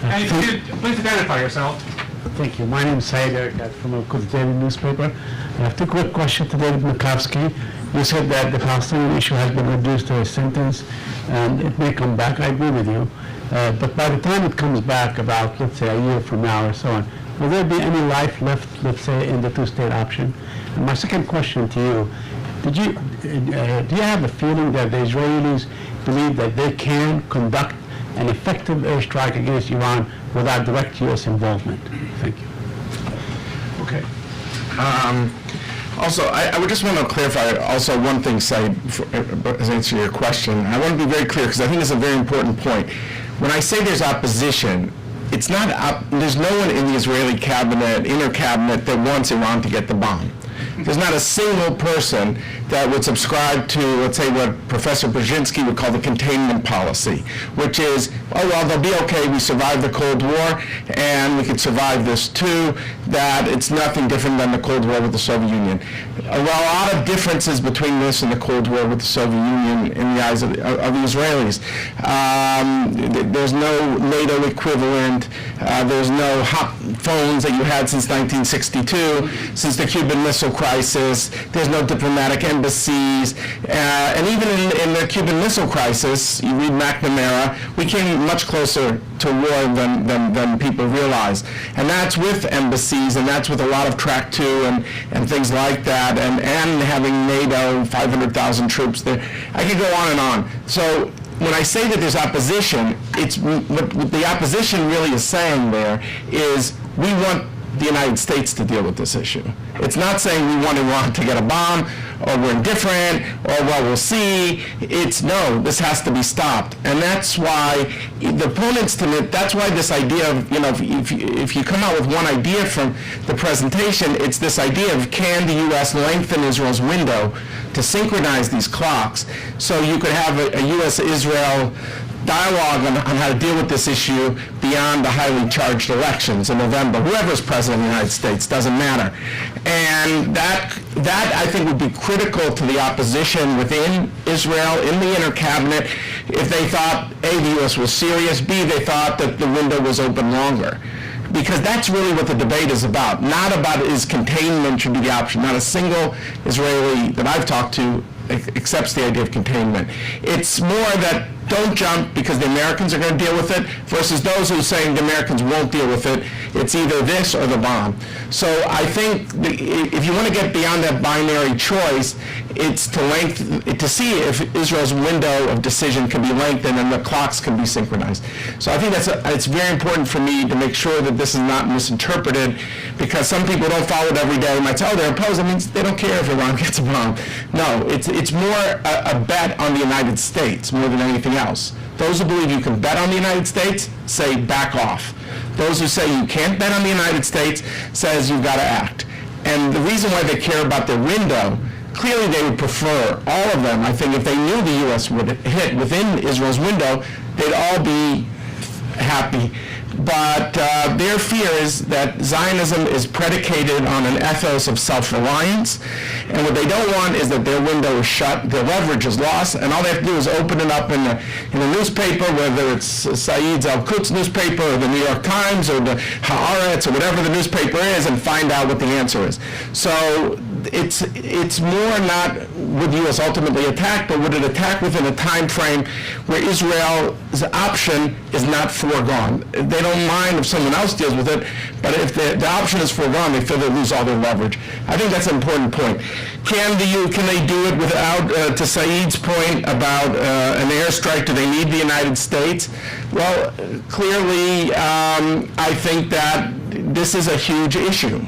And if you could please identify yourself.
Thank you. My name is Syed Eric from a Daily newspaper. I have two quick questions to David Makovsky. You said that the Palestinian issue has been reduced to a sentence, and it may come back. I agree with you. But by the time it comes back, about, let's say, a year from now or so on, will there be any life left, let's say, in the two-state option? And my second question to you, do you have the feeling that the Israelis believe that they can conduct an effective airstrike against Iran without direct U.S. involvement? Thank you.
Okay. Also, I would just want to clarify also one thing, Said, as answer your question. I want to be very clear because I think it's a very important point. When I say there's opposition, it's not there's no one in the Israeli cabinet, inner cabinet, that wants Iran to get the bomb. There's not a single person that would subscribe to, let's say, what Professor Brzezinski would call the containment policy, which is, oh, well, they'll be okay, we survived the Cold War, and we could survive this too, that it's nothing different than the Cold War with the Soviet Union. Well, a lot of differences between this and the Cold War with the Soviet Union in the eyes of the Israelis. There's no NATO equivalent, there's no hot phones that you had since 1962, since the Cuban Missile Crisis, there's no diplomatic embassies, and even in the Cuban Missile Crisis, you read McNamara, we came much closer to war than people realize. And that's with embassies, and that's with a lot of Track 2 and things like that, and having NATO, 500,000 troops there. I could go on and on. So when I say that there's opposition, it's what the opposition really is saying there is we want the United States to deal with this issue. It's not saying we want Iran to get a bomb, or we're indifferent, or well, we'll see. It's no, this has to be stopped. And that's why the opponents to it, that's why this idea of, if you come out with one idea from the presentation, it's this idea of can the U.S. lengthen Israel's window to synchronize these clocks so you could have a U.S.-Israel dialogue on how to deal with this issue beyond the highly charged elections in November. Whoever's president of the United States, doesn't matter. And that I think would be critical to the opposition within Israel, in the inner cabinet, if they thought, A, the U.S. was serious, B, they thought that the window was open longer. Because that's really what the debate is about. Not about is containment should be the option. Not a single Israeli that I've talked to accepts the idea of containment. It's more that don't jump because the Americans are going to deal with it versus those who are saying the Americans won't deal with it. It's either this or the bomb. So I think if you want to get beyond that binary choice, it's to see if Israel's window of decision can be lengthened and the clocks can be synchronized. So I think it's very important for me to make sure that this is not misinterpreted, because some people don't follow it every day and might say, oh, they're opposed. That means they don't care if Iran gets a bomb. No, it's more a bet on the United States more than anything else. Those who believe you can bet on the United States say back off. Those who say you can't bet on the United States says you've got to act. And the reason why they care about their window, clearly they would prefer, all of them, I think, if they knew the U.S. would hit within Israel's window, they'd all be happy. But their fear is that Zionism is predicated on an ethos of self-reliance, and what they don't want is that their window is shut, their leverage is lost, and all they have to do is open it up in the newspaper, whether it's Saeed Al-Quds newspaper or the New York Times or the Haaretz or whatever the newspaper is, and find out what the answer is. So it's more not would the U.S. ultimately attack, but would it attack within a time frame where Israel's option is not foregone. They don't mind if someone else deals with it, but if the option is foregone, they feel they lose all their leverage. I think that's an important point. Can they do it without, to Saeed's point about an airstrike, do they need the United States? Well, clearly, I think that this is a huge issue.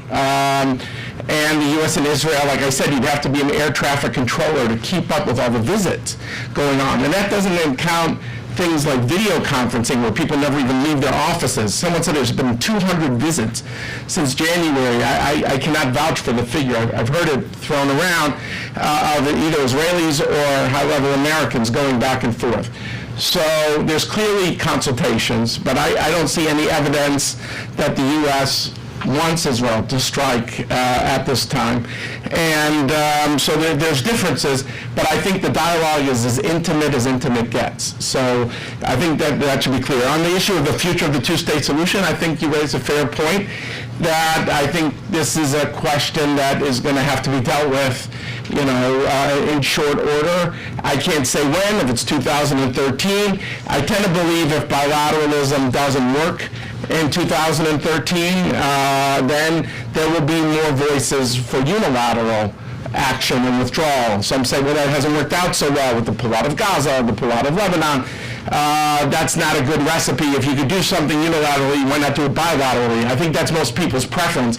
And the U.S. and Israel, like I said, you'd have to be an air traffic controller to keep up with all the visits going on. And that doesn't even count things like video conferencing where people never even leave their offices. Someone said there's been 200 visits since January. I cannot vouch for the figure. I've heard it thrown around of either Israelis or high-level Americans going back and forth. So there's clearly consultations, but I don't see any evidence that the U.S. wants Israel to strike at this time. And so there's differences, but I think the dialogue is as intimate gets. So I think that should be clear. On the issue of the future of the two-state solution, I think you raised a fair point that I think this is a question that is going to have to be dealt with, in short order. I can't say when, if it's 2013. I tend to believe if bilateralism doesn't work in 2013, then there will be more voices for unilateral action and withdrawal. Some say, well, that hasn't worked out so well with the pullout of Gaza, the pullout of Lebanon. That's not a good recipe. If you could do something unilaterally, why not do it bilaterally? I think that's most people's preference.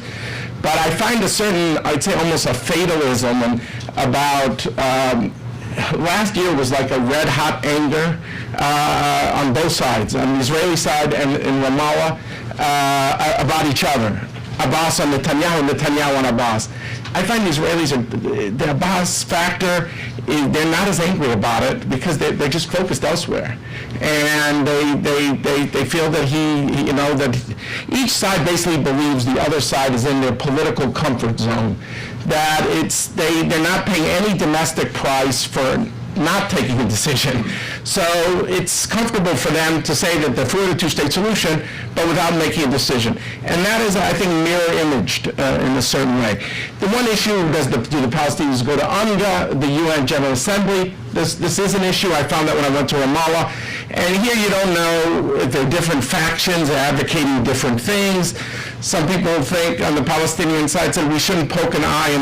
But I find a certain, I'd say almost a fatalism about last year was like a red-hot anger on both sides, on the Israeli side and in Ramallah, about each other. Abbas on Netanyahu, Netanyahu on Abbas. I find the Israelis, the Abbas factor, they're not as angry about it because they're just focused elsewhere. And they feel that that each side basically believes the other side is in their political comfort zone, that they're not paying any domestic price for not taking a decision. So it's comfortable for them to say that they're for the two-state solution, but without making a decision. And that is, I think, mirror-imaged in a certain way. The one issue, do the Palestinians go to UNGA, the UN General Assembly? This is an issue. I found that when I went to Ramallah. And here you don't know if there are different factions advocating different things. Some people think on the Palestinian side said we shouldn't poke an eye in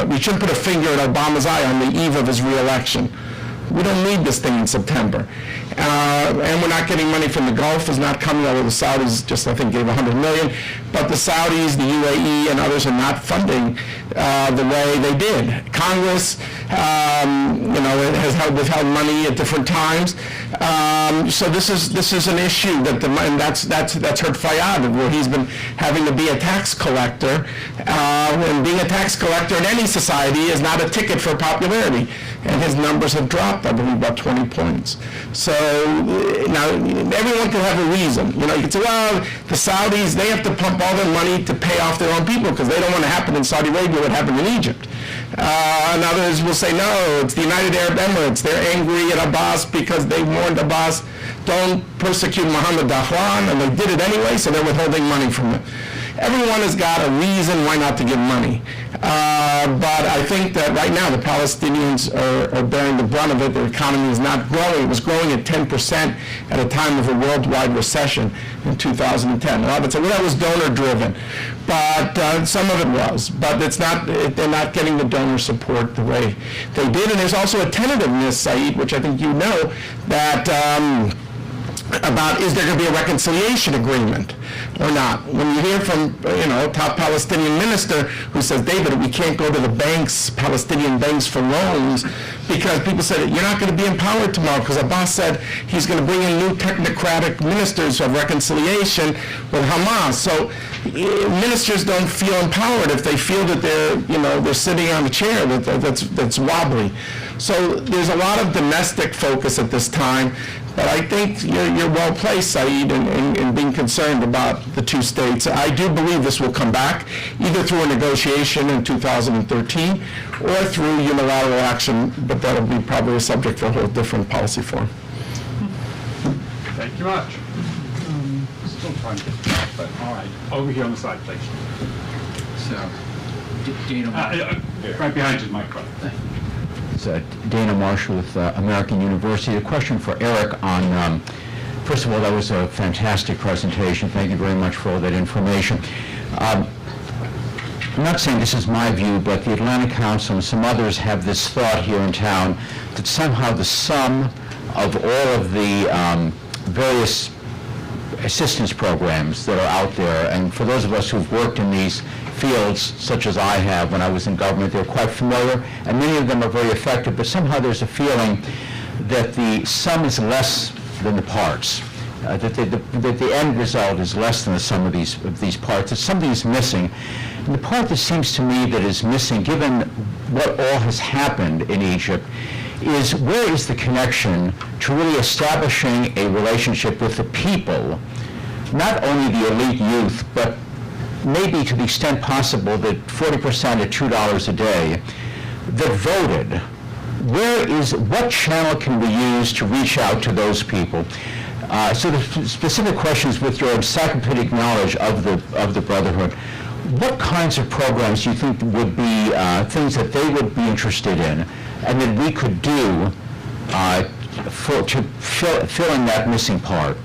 we shouldn't put a finger in Obama's eye on the eve of his re-election. We don't need this thing in September. And we're not getting money from the Gulf, is not coming, although the Saudis just, I think, gave $100 million. But the Saudis, the UAE, and others are not funding the way they did. Congress, has withheld money at different times. So this is an issue and that's hurt Fayyad, where he's been having to be a tax collector. And being a tax collector in any society is not a ticket for popularity. And his numbers have dropped, I believe, about 20 points. So now everyone can have a reason. You can say, well, the Saudis, they have to pump all their money to pay off their own people because they don't want to happen in Saudi Arabia what happened in Egypt. And others will say, no, it's the United Arab Emirates. They're angry at Abbas because they warned Abbas, don't persecute Mohammed Dahlan, and they did it anyway, so they're withholding money from them. Everyone has got a reason why not to give money. But I think that right now the Palestinians are bearing the brunt of it. Their economy is not growing. It was growing at 10% at a time of a worldwide recession in 2010. A lot of it said, well, that was donor-driven. But some of it was. But it's not. They're not getting the donor support the way they did. And there's also a tentativeness, Saeed, which I think you know, that about is there going to be a reconciliation agreement or not. When you hear from a top Palestinian minister who says, David, we can't go to the banks, Palestinian banks, for loans because people said you're not going to be empowered tomorrow because Abbas said he's going to bring in new technocratic ministers of reconciliation with Hamas. So ministers don't feel empowered if they feel that they're sitting on a chair that's wobbly. So there's a lot of domestic focus at this time. But I think you're well placed, Saeed, in being concerned about the two states. I do believe this will come back, either through a negotiation in 2013 or through unilateral action, but that'll be probably a subject for a whole different policy forum.
Thank you much. Still trying to get that, but all right. Over here on the side, please.
So, Dana
Right behind you, microphone.
Dana Marshall with American University. A question for Eric on, first of all, that was a fantastic presentation. Thank you very much for all that information. I'm not saying this is my view, but the Atlantic Council and some others have this thought here in town that somehow the sum of all of the various assistance programs that are out there, and for those of us who've worked in these fields, such as I have when I was in government, they're quite familiar, and many of them are very effective, but somehow there's a feeling that the sum is less than the parts, that the end result is less than the sum of these parts, that something is missing. And the part that seems to me that is missing, given what all has happened in Egypt, is where is the connection to really establishing a relationship with the people, not only the elite youth, but maybe to the extent possible that 40% at $2 a day that voted. What channel can we use to reach out to those people? So the specific questions with your encyclopedic knowledge of the Brotherhood, what kinds of programs do you think would be things that they would be interested in and that we could do to fill in that missing part?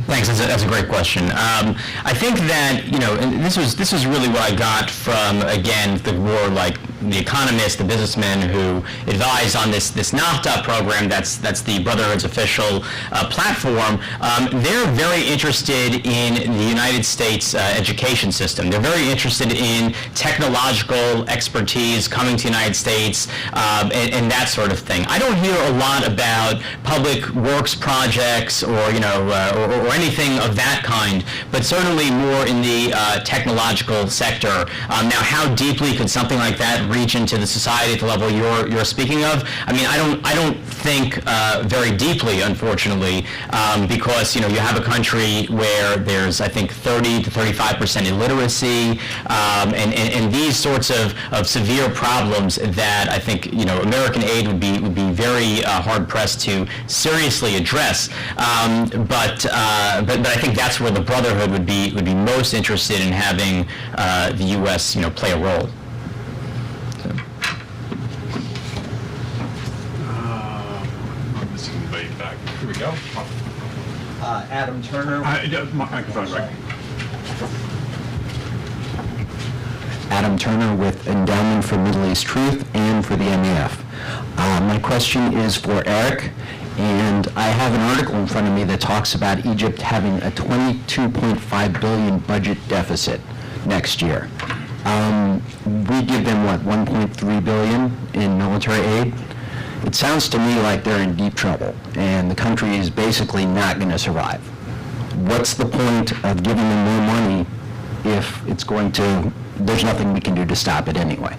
Thanks. That's a great question. I think that and this was really what I got from, again, the more like the economists, the businessmen who advised on this NAFTA program. That's the Brotherhood's official platform. They're very interested in the United States education system. They're very interested in technological expertise coming to the United States and that sort of thing. I don't hear a lot about public works projects or or anything of that kind, but certainly more in the technological sector. Now, how deeply could something like that reach into the society at the level you're speaking of? I mean, I don't think very deeply, unfortunately, because you have a country where there's, I think, 30 to 35% illiteracy, and these sorts of severe problems that I think American aid would be very hard pressed to seriously address. But I think that's where the Brotherhood would be most interested in having the U.S. play a role.
I'm missing anybody back. Here we go.
Adam Turner.
Microphone right.
Adam Turner with Endowment for Middle East Truth and for the MEF.
My question is for Eric, and I have an article in front of me that talks about Egypt having a $22.5 billion budget deficit next year. We give them, what, $1.3 billion in military aid? It sounds to me like they're in deep trouble, and the country is basically not going to survive. What's the point of giving them more money if it's going to, there's nothing we can do to stop it anyway?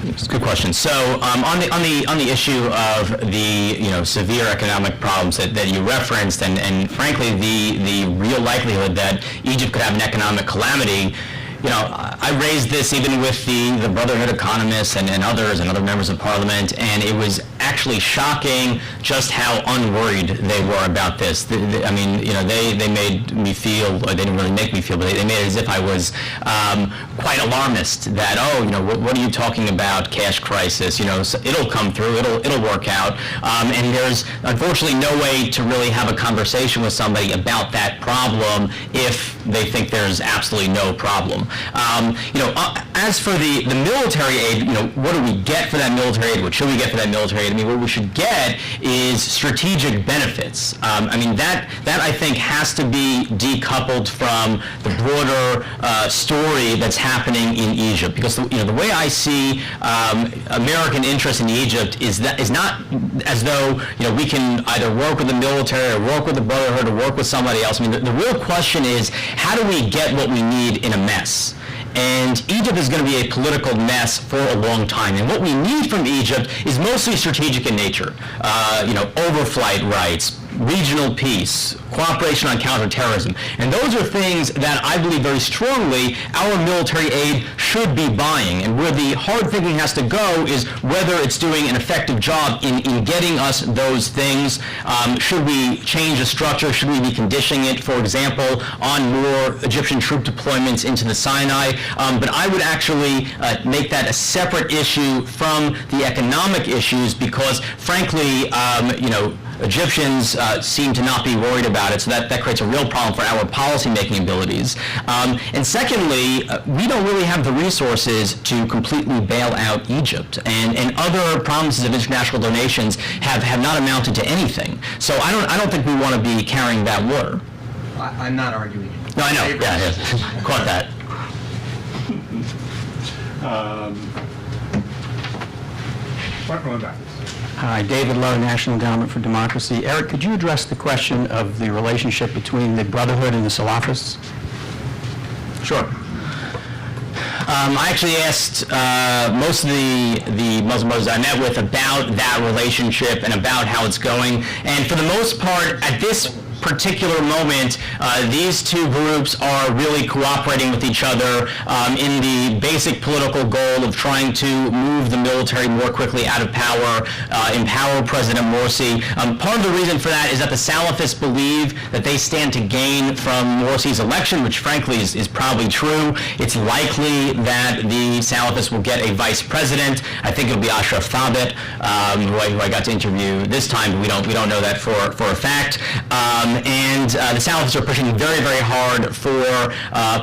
It's a good question. So on the issue of the severe economic problems that you referenced, and frankly the real likelihood that Egypt could have an economic calamity, I raised this even with the Brotherhood economists and others and other members of parliament, and it was actually shocking just how unworried they were about this. They made me feel, or they didn't really make me feel, but they made it as if I was quite alarmist that, what are you talking about, cash crisis, so it'll come through, it'll work out. And there's unfortunately no way to really have a conversation with somebody about that problem if they think there's absolutely no problem. As for the military aid, what do we get for that military aid? What should we get for that military aid? What we should get is strategic benefits. That I think has to be decoupled from the broader story that's happening in Egypt. Because the way I see American interest in Egypt is not as though we can either work with the military or work with the Brotherhood or work with somebody else. The real question is, how do we get what we need in a mess? And Egypt is going to be a political mess for a long time. And what we need from Egypt is mostly strategic in nature. Overflight rights, regional peace, cooperation on counterterrorism. And those are things that I believe very strongly our military aid should be buying. And where the hard thinking has to go is whether it's doing an effective job in getting us those things. Should we change the structure? Should we be conditioning it, for example, on more Egyptian troop deployments into the Sinai? But I would actually make that a separate issue from the economic issues because, frankly, Egyptians seem to not be worried about it, so that creates a real problem for our policy-making abilities. And secondly, we don't really have the resources to completely bail out Egypt, and other promises of international donations have not amounted to anything. So I don't think we want to be carrying that water.
I'm not arguing.
No, I know. Yeah. Caught that.
Front row and back.
Hi, David Lowe, National Endowment for Democracy. Eric, could you address the question of the relationship between the Brotherhood and the Salafists?
Sure. I actually asked most of the Muslim brothers I met with about that relationship and about how it's going. And for the most part, at this particular moment, these two groups are really cooperating with each other in the basic political goal of trying to move the military more quickly out of power, empower President Morsi. Part of the reason for that is that the Salafists believe that they stand to gain from Morsi's election, which frankly is probably true. It's likely that the Salafists will get a vice president. I think it'll be Ashraf Thabit, who I got to interview this time, but we don't know that for a fact. And the Salafists are pushing very, very hard for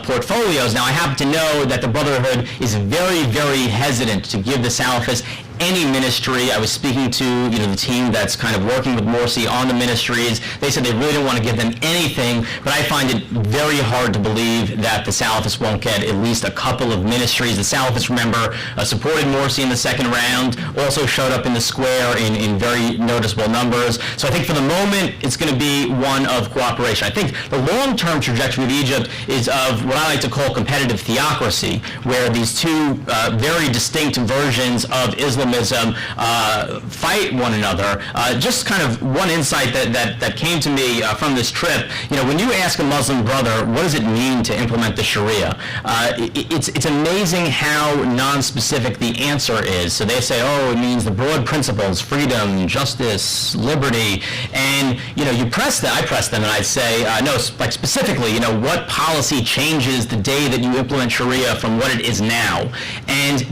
portfolios. Now, I happen to know that the Brotherhood is very, very hesitant to give the Salafists any ministry. I was speaking to the team that's kind of working with Morsi on the ministries. They said they really don't want to give them anything, but I find it very hard to believe that the Salafists won't get at least a couple of ministries. The Salafists, remember, supported Morsi in the second round, also showed up in the square in very noticeable numbers. So I think for the moment, it's going to be one of cooperation. I think the long-term trajectory of Egypt is of what I like to call competitive theocracy, where these two very distinct versions of Islamism fight one another. Just kind of one insight that came to me from this trip, when you ask a Muslim brother, what does it mean to implement the Sharia? It's amazing how non-specific the answer is. So they say, oh, it means the broad principles, freedom, justice, liberty, and you press that. I press them and I'd say, no, like specifically, what policy changes the day that you implement Sharia from what it is now? And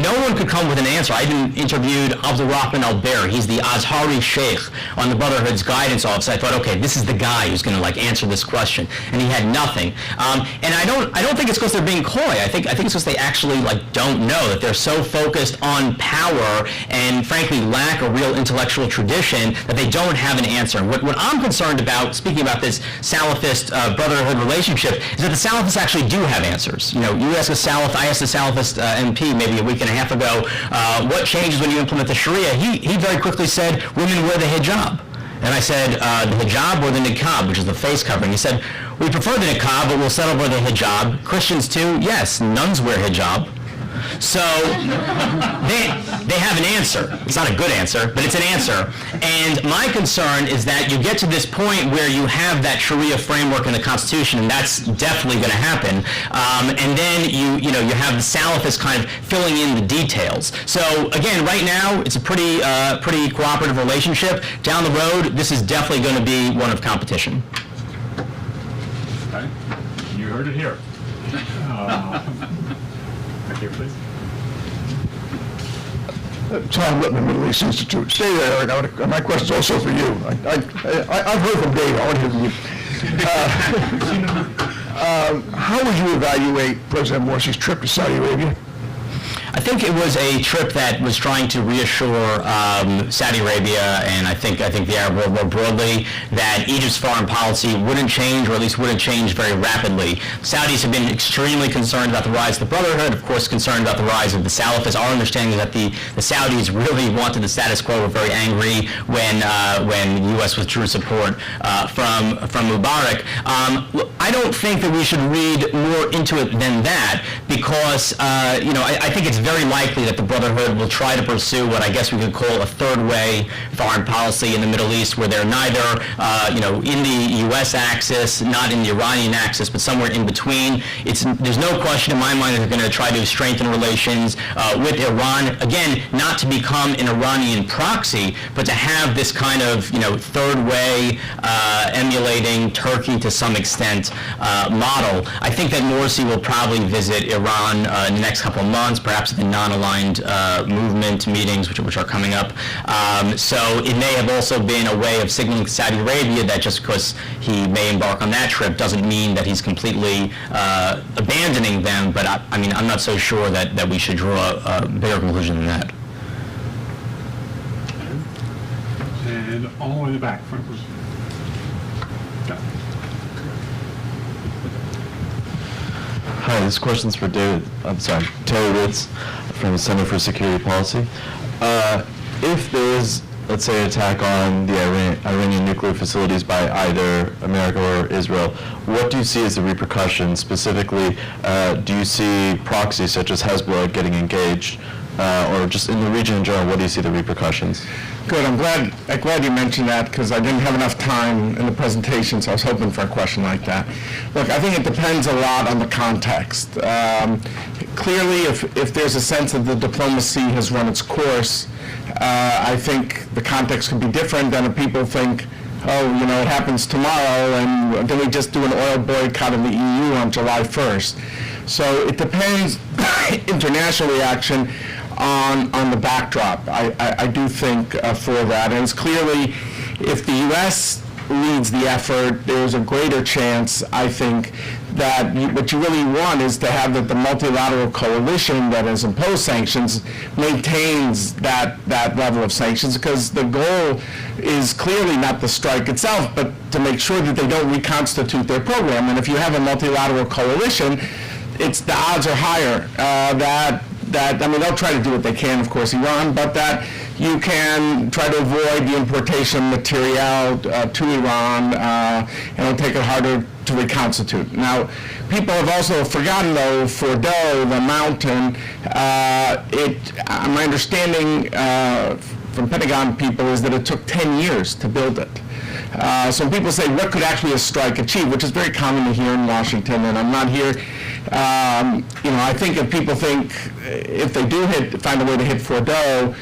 no one could come with an answer answer. I even interviewed Abdul Rahman al-Bair. He's the Azhari Sheikh on the Brotherhood's guidance office. I thought, okay, this is the guy who's going to answer this question, and he had nothing. And I don't think it's because they're being coy. I think it's because they actually don't know, that they're so focused on power and frankly lack a real intellectual tradition that they don't have an answer. What I'm concerned about, speaking about this Salafist Brotherhood relationship, is that the Salafists actually do have answers. You ask a Salaf, I asked a Salafist MP maybe a week and a half ago, what changes when you implement the Sharia? He very quickly said, women wear the hijab. And I said, the hijab or the niqab, which is the face covering. He said, we prefer the niqab, but we'll settle for the hijab. Christians too? Yes, nuns wear hijab. So they have an answer. It's not a good answer, but it's an answer. And my concern is that you get to this point where you have that Sharia framework in the Constitution, and that's definitely going to happen. And then you have the Salafists kind of filling in the details. So again, right now it's a pretty cooperative relationship. Down the road, this is definitely going to be one of competition.
Okay. You heard it here. Thank you, please.
Tom Whitman, Middle East Institute. Stay there, Eric. My question's also for you. I've heard from Dave. I want to hear from you. How would you evaluate President Morsi's trip to Saudi Arabia?
I think it was a trip that was trying to reassure Saudi Arabia and I think the Arab world more broadly that Egypt's foreign policy wouldn't change, or at least wouldn't change very rapidly. Saudis have been extremely concerned about the rise of the Brotherhood, of course concerned about the rise of the Salafists. Our understanding is that the Saudis really wanted the status quo, were very angry when the U.S. withdrew support from Mubarak. I don't think that we should read more into it than that, because I think it's very likely that the Brotherhood will try to pursue what I guess we could call a third way foreign policy in the Middle East, where they're neither in the U.S. axis, not in the Iranian axis, but somewhere in between. There's no question in my mind that they're going to try to strengthen relations with Iran, again, not to become an Iranian proxy, but to have this kind of third way emulating Turkey to some extent model. I think that Morsi will probably visit Iran in the next couple of months, perhaps the non-aligned movement meetings, which are coming up. So it may have also been a way of signaling to Saudi Arabia that just because he may embark on that trip doesn't mean that he's completely abandoning them. But I'm not so sure that we should draw a bigger conclusion than that.
And all the way in the back, front, please.
Hi, this question's for Terry Woods from the Center for Security Policy. If there is, let's say, an attack on the Iranian nuclear facilities by either America or Israel, what do you see as the repercussions? Specifically, do you see proxies such as Hezbollah getting engaged? Or just in the region in general, what do you see the repercussions?
Good. I'm glad you mentioned that, because I didn't have enough time in the presentation, so I was hoping for a question like that. Look, I think it depends a lot on the context. Clearly, if there's a sense that the diplomacy has run its course, I think the context could be different than if people think, oh, it happens tomorrow, and then we just do an oil boycott of the EU on July 1st. So it depends, international reaction, on the backdrop. I do think for that. And it's clearly, if the U.S. leads the effort, there's a greater chance, I think, that what you really want is to have that the multilateral coalition that has imposed sanctions maintains that level of sanctions, because the goal is clearly not the strike itself, but to make sure that they don't reconstitute their program. And if you have a multilateral coalition, the odds are higher they'll try to do what they can, of course, Iran, but that you can try to avoid the importation of material to Iran, and it'll take it harder to reconstitute. Now, people have also forgotten, though, Fordow, the mountain, my understanding from Pentagon people is that it took 10 years to build it. So when people say, what could actually a strike achieve, which is very common to hear in Washington, and I'm not here, I think if people think, if they do find a way to hit Fordow,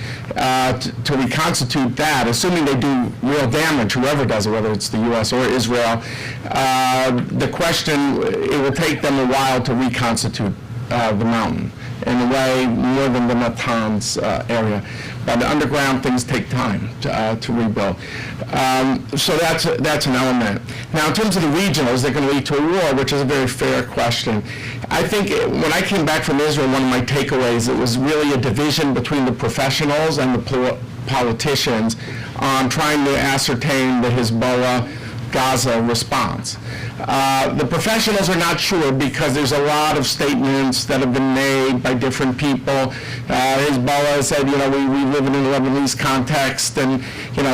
to reconstitute that, assuming they do real damage, whoever does it, whether it's the U.S. or Israel, the question, it will take them a while to reconstitute the mountain, in a way more than the Natanz area. But underground things take time to rebuild. So that's an element. Now, in terms of the regionals, they're going to lead to a war, which is a very fair question. I think when I came back from Israel, one of my takeaways, it was really a division between the professionals and the politicians on trying to ascertain the Hezbollah Gaza response. The professionals are not sure because there's a lot of statements that have been made by different people. Hezbollah said, we live in a Lebanese context, and,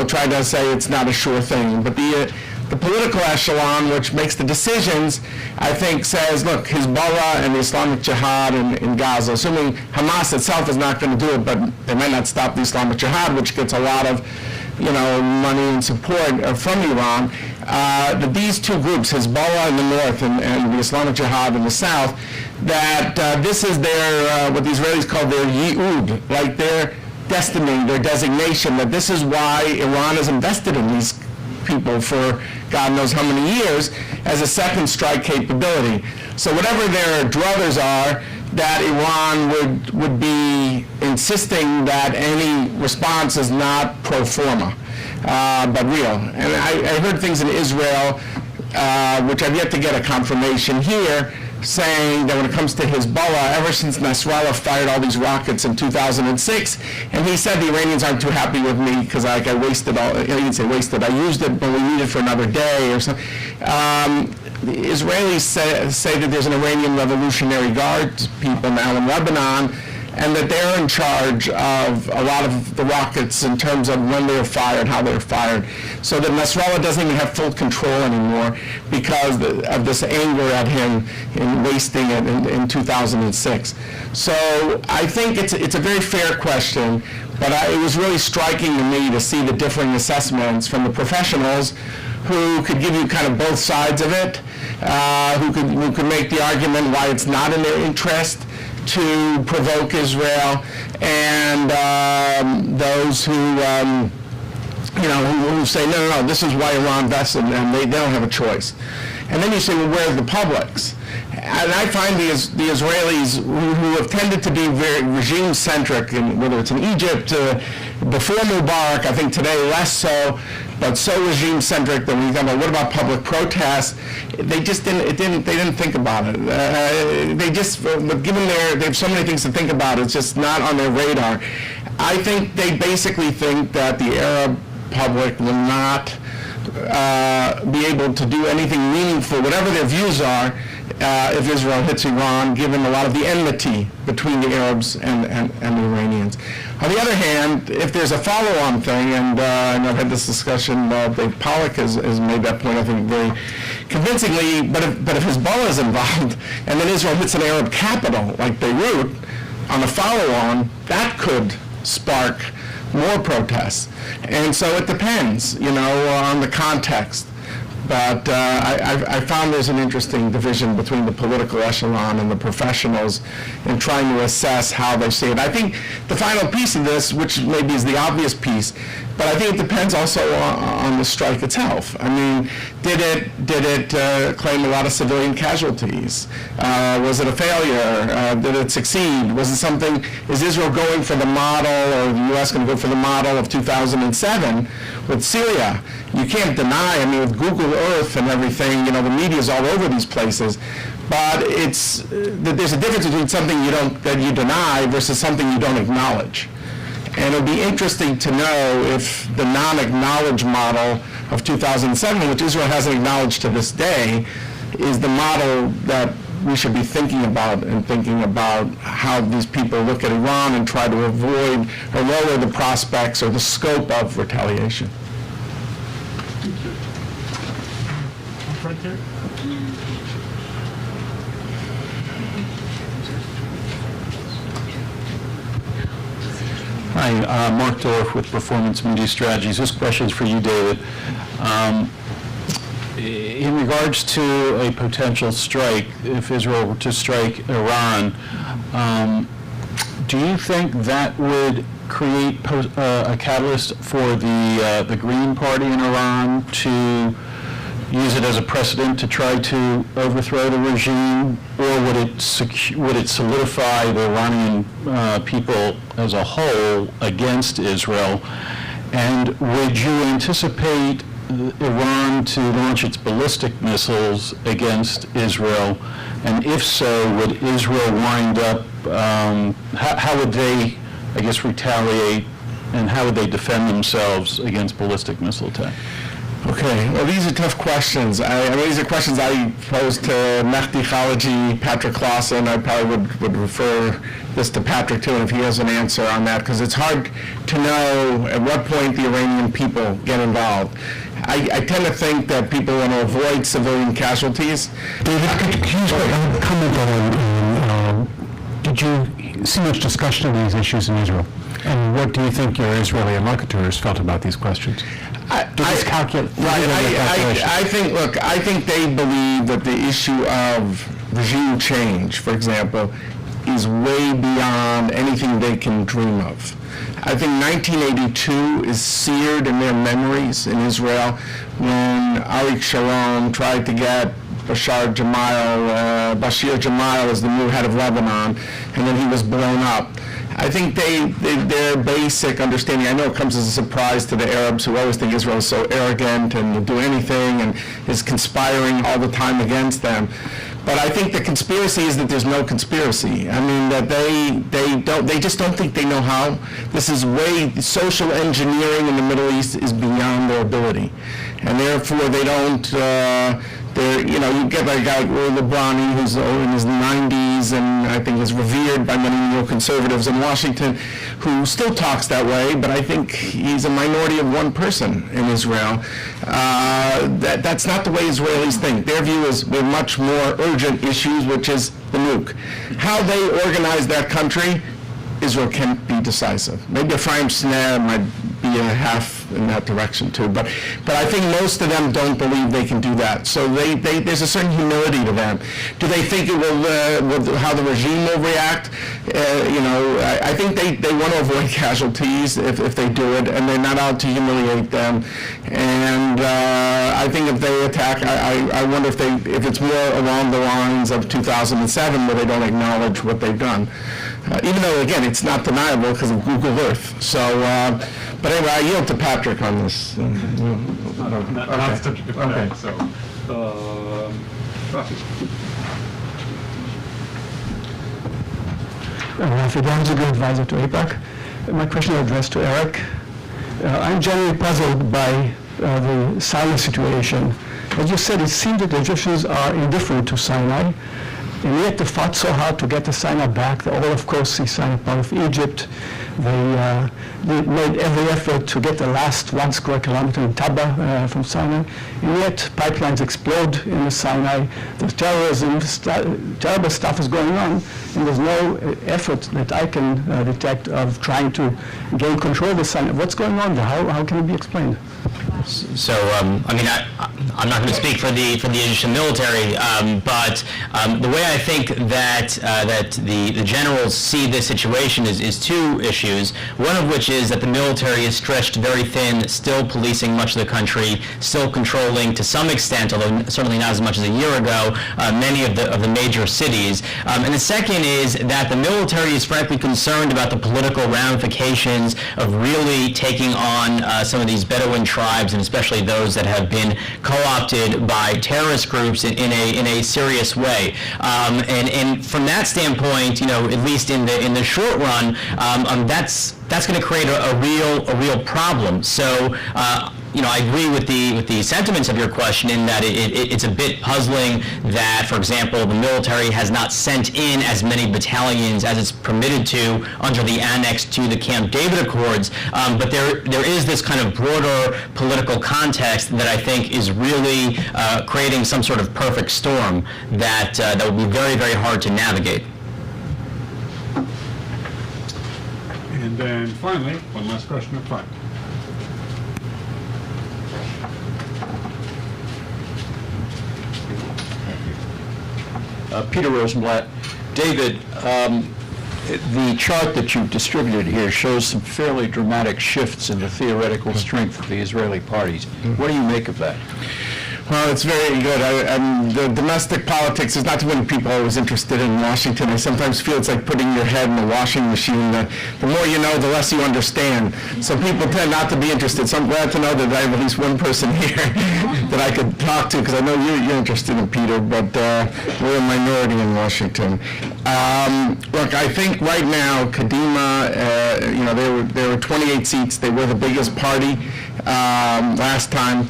tried to say it's not a sure thing. But the political echelon, which makes the decisions, I think says, look, Hezbollah and the Islamic Jihad in Gaza, assuming Hamas itself is not going to do it, but they might not stop the Islamic Jihad, which gets a lot of money and support from Iran, that these two groups, Hezbollah in the north and the Islamic Jihad in the south, that this is their, what the Israelis call their yi'ud, like their destiny, their designation, that this is why Iran is invested in these people for God knows how many years as a second strike capability. So whatever their druthers are, that Iran would be insisting that any response is not pro forma, but real. And I heard things in Israel, which I've yet to get a confirmation here, saying that when it comes to Hezbollah, ever since Nasrallah fired all these rockets in 2006, and he said the Iranians aren't too happy with me because I wasted all, he didn't say wasted, I used it, but we need it for another day or something. The Israelis say that there's an Iranian Revolutionary Guard people now in Lebanon, and that they're in charge of a lot of the rockets in terms of when they're fired, how they're fired, so that Nasrallah doesn't even have full control anymore because of this anger at him in wasting it in 2006. So I think it's a very fair question, but it was really striking to me to see the differing assessments from the professionals who could give you kind of both sides of it, who could make the argument why it's not in their interest to provoke Israel, and those who say, no, this is why Iran invested, and they don't have a choice. And then you say, well, where's the publics? And I find the Israelis who have tended to be very regime-centric, whether it's in Egypt, before Mubarak, I think today less so, but so regime-centric that when you talk about what about public protests, they just didn't think about it. Given they have so many things to think about, it's just not on their radar. I think they basically think that the Arab public will not be able to do anything meaningful, whatever their views are, if Israel hits Iran, given a lot of the enmity between the Arabs and the Iranians. On the other hand, if there's a follow-on thing, and I've had this discussion, Dave Pollack has made that point, I think, very convincingly, but if Hezbollah is involved, and then Israel hits an Arab capital, like Beirut, on a follow-on, that could spark more protests. And so it depends, on the context. But I found there's an interesting division between the political echelon and the professionals in trying to assess how they see it. I think the final piece of this, which maybe is the obvious piece, but I think it depends also on the strike itself. I mean, did it claim a lot of civilian casualties? Was it a failure? Did it succeed? Was it something, is Israel going for the model, or the U.S. going to go for the model of 2007 with Syria? You can't deny, I mean, with Google Earth and everything, the media is all over these places, but there's a difference between something that you deny versus something you don't acknowledge. And it'll be interesting to know if the non-acknowledged model of 2007, which Israel hasn't acknowledged to this day, is the model that we should be thinking about, and thinking about how these people look at Iran and try to avoid or lower the prospects or the scope of retaliation.
Right there.
Hi, Mark Dorff with Performance Media Strategies. This question is for you, David. In regards to a potential strike, if Israel were to strike Iran, do you think that would create a catalyst for the Green Party in Iran to, use it as a precedent to try to overthrow the regime, or would it solidify the Iranian people as a whole against Israel? And would you anticipate Iran to launch its ballistic missiles against Israel? And if so, would Israel wind up, how would they, I guess, retaliate, and how would they defend themselves against ballistic missile attack?
Okay, well, these are tough questions. I mean, these are questions I posed to Mehdi Khalaji, Patrick Clausen. I probably would refer this to Patrick too, if he has an answer on that, because it's hard to know at what point the Iranian people get involved. I tend to think that people want to avoid civilian casualties.
David, could you comment on, did you see much discussion of these issues in Israel? And what do you think your Israeli interlocutors felt about these questions?
I think they believe that the issue of regime change, for example, is way beyond anything they can dream of. I think 1982 is seared in their memories in Israel when Arik Sharon tried to get Bashir Gemayel as the new head of Lebanon, and then he was blown up. I think their basic understanding, I know it comes as a surprise to the Arabs who always think Israel is so arrogant and will do anything and is conspiring all the time against them. But I think the conspiracy is that there's no conspiracy. I mean, that they just don't think they know how. This is social engineering in the Middle East is beyond their ability. And therefore they don't, you get like a guy like Lebrani, who's in his 90s and I think is revered by many neoconservatives in Washington, who still talks that way, but I think he's a minority of one person in Israel. That's not the way Israelis think. Their view is we have much more urgent issues, which is the nuke. How they organize that country, Israel can't be decisive. Maybe Ephraim Snare might be a half in that direction too, but I think most of them don't believe they can do that. So there's a certain humility to them. Do they think it will how the regime will react? I think they want to avoid casualties if they do it, and they're not out to humiliate them. And I think if they attack, I wonder if it's more along the lines of 2007, where they don't acknowledge what they've done. Even though, again, it's not deniable because of Google Earth. So, but anyway, I yield to Patrick on this.
Not such a good point. So,
Rafi Danziger, advisor to AIPAC. My question is addressed to Eric. I'm generally puzzled by the Sinai situation. As you said, it seems that the Egyptians are indifferent to Sinai, and yet they fought so hard to get the Sinai back. They all, of course, see Sinai part of Egypt. They made every effort to get the last 1 square kilometer in Taba from Sinai, and yet pipelines explode in the Sinai. There's terrorism, terrible stuff is going on, and there's no effort that I can detect of trying to gain control of the Sinai. What's going on there? How can it be explained?
So, I'm not going to speak for the Egyptian military, but the way I think that the generals see this situation is two issues. One of which is that the military is stretched very thin, still policing much of the country, still controlling to some extent, although certainly not as much as a year ago, many of the major cities. And the second is that the military is frankly concerned about the political ramifications of really taking on some of these Bedouin tribes, and especially those that have been co-opted by terrorist groups in a serious way. And from that standpoint, at least in the short run, that's going to create a real problem. So. I agree with the sentiments of your question in that it's a bit puzzling that, for example, the military has not sent in as many battalions as it's permitted to under the annex to the Camp David Accords. But there is this kind of broader political context that I think is really creating some sort of perfect storm that will be very, very hard to navigate.
and then finally, one last question up front.
Peter Rosenblatt. David, the chart that you've distributed here shows some fairly dramatic shifts in the theoretical strength of the Israeli parties. What do you make of that?
Well, it's very good. The domestic politics, there's not too many people always interested in Washington. I sometimes feel it's like putting your head in a washing machine. The more you know, the less you understand. So people tend not to be interested. So I'm glad to know that I have at least one person here that I could talk to, because I know you're interested in Peter, but we're a minority in Washington. Look, I think right now, Kadima, there were 28 seats. They were the biggest party last time.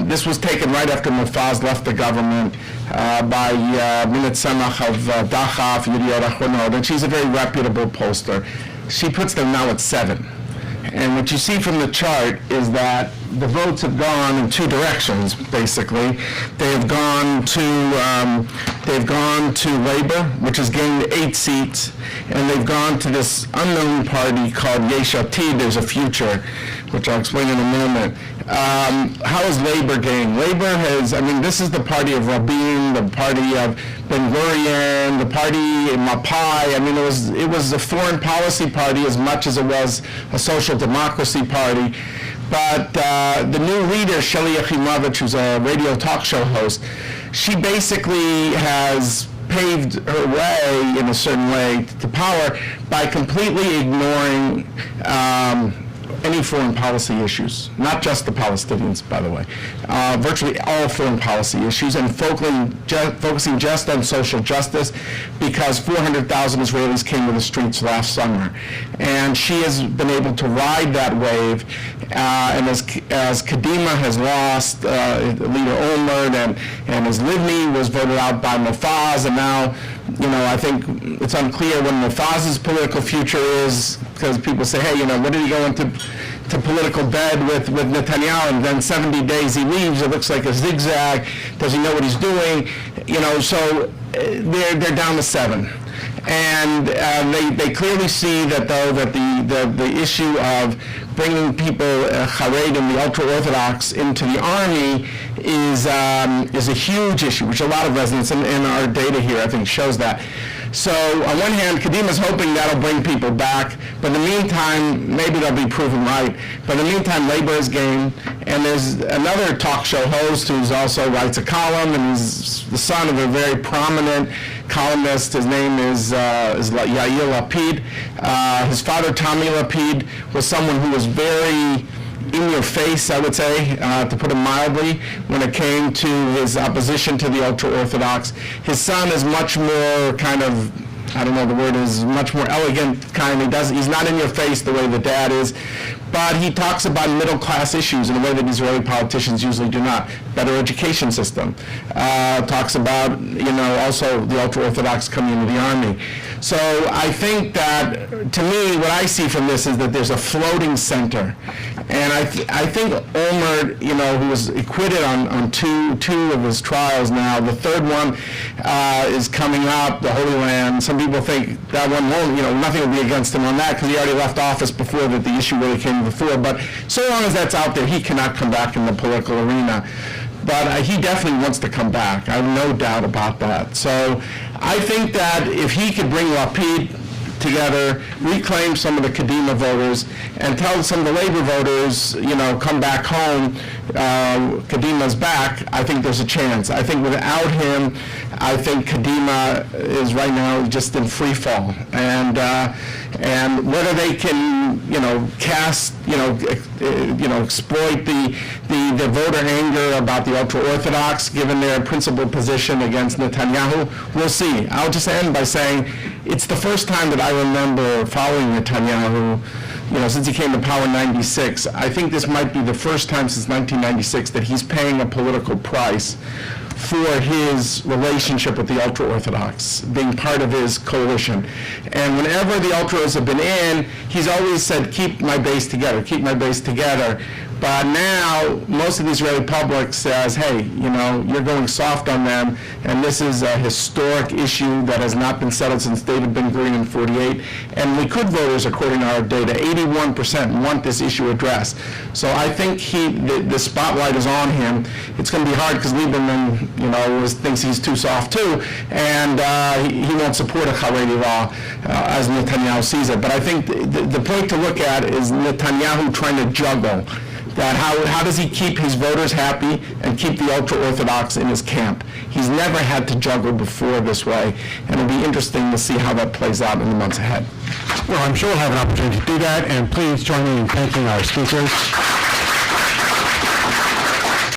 This was taken right after Mufaz left the government by Minat Samach of Dachaf, Yediot Achronot, and she's a very reputable pollster. She puts them now at 7. And what you see from the chart is that the votes have gone in two directions, basically. They've gone to Labor, which has gained 8 seats, and they've gone to this unknown party called Yesh Atid. There's a future, which I'll explain in a moment. How has Labor gained? Labor has, this is the party of Rabin, the party of Ben-Gurion, the party in Mapai. It was a foreign policy party as much as it was a social democracy party. But the new leader, Sheli Yachimovich, who's a radio talk show host, she basically has paved her way in a certain way to power by completely ignoring any foreign policy issues, not just the Palestinians, by the way, virtually all foreign policy issues, and focusing just on social justice, because 400,000 Israelis came to the streets last summer. And she has been able to ride that wave, and as Kadima has lost leader Olmert, and as Livni was voted out by Mufaz, and now, I think it's unclear what Mufaz's political future is, because people say, hey, what did he go into political bed with Netanyahu, and then 70 days he leaves, it looks like a zigzag, does he know what he's doing? So they're down to 7. And they clearly see that, though, that the issue of bringing people, Hared and the ultra-Orthodox, into the army is a huge issue, which a lot of residents in our data here, I think, shows that. So on one hand, Kadima's hoping that'll bring people back, but in the meantime, maybe they'll be proven right. But in the meantime, Labor is gained, and there's another talk show host who's also writes a column, and he's the son of a very prominent columnist. His name is Yair Lapid. His father, Tommy Lapid, was someone who was very in your face, I would say, to put it mildly, when it came to his opposition to the ultra-Orthodox. His son is much more kind of, I don't know, the word is much more elegant kind. He's not in your face the way the dad is, but he talks about middle-class issues in a way that Israeli politicians usually do not. Better education system. Talks about, also the ultra-Orthodox coming into the army. So I think that, to me, what I see from this is that there's a floating center. And I think Olmert, who was acquitted on two of his trials now, the third one is coming up, the Holy Land. Some people think that one won't, nothing will be against him on that, because he already left office before that the issue really came before. But so long as that's out there, he cannot come back in the political arena. But he definitely wants to come back. I have no doubt about that. So I think that if he could bring Lapid together, reclaim some of the Kadima voters, and tell some of the Labor voters, come back home, Kadima's back, I think there's a chance. I think without him, I think Kadima is right now just in free fall. And whether they can, cast, exploit the voter anger about the ultra-Orthodox, given their principled position against Netanyahu, we'll see. I'll just end by saying it's the first time that I remember following Netanyahu, since he came to power in '96. I think this might be the first time since 1996 that he's paying a political price for his relationship with the ultra-Orthodox, being part of his coalition. And whenever the ultras have been in, he's always said, keep my base together, keep my base together. But now, most of the Israeli public says, hey, you're going soft on them, and this is a historic issue that has not been settled since David Ben-Gurion in '48. And Likud voters, according to our data, 81% want this issue addressed. So I think the spotlight is on him. It's going to be hard because Lieberman, thinks he's too soft too, and he won't support a Haredi law as Netanyahu sees it. But I think the point to look at is Netanyahu trying to juggle that how does he keep his voters happy and keep the ultra-Orthodox in his camp? He's never had to juggle before this way, and it'll be interesting to see how that plays out in the months ahead.
Well, I'm sure we'll have an opportunity to do that, and please join me in thanking our speakers.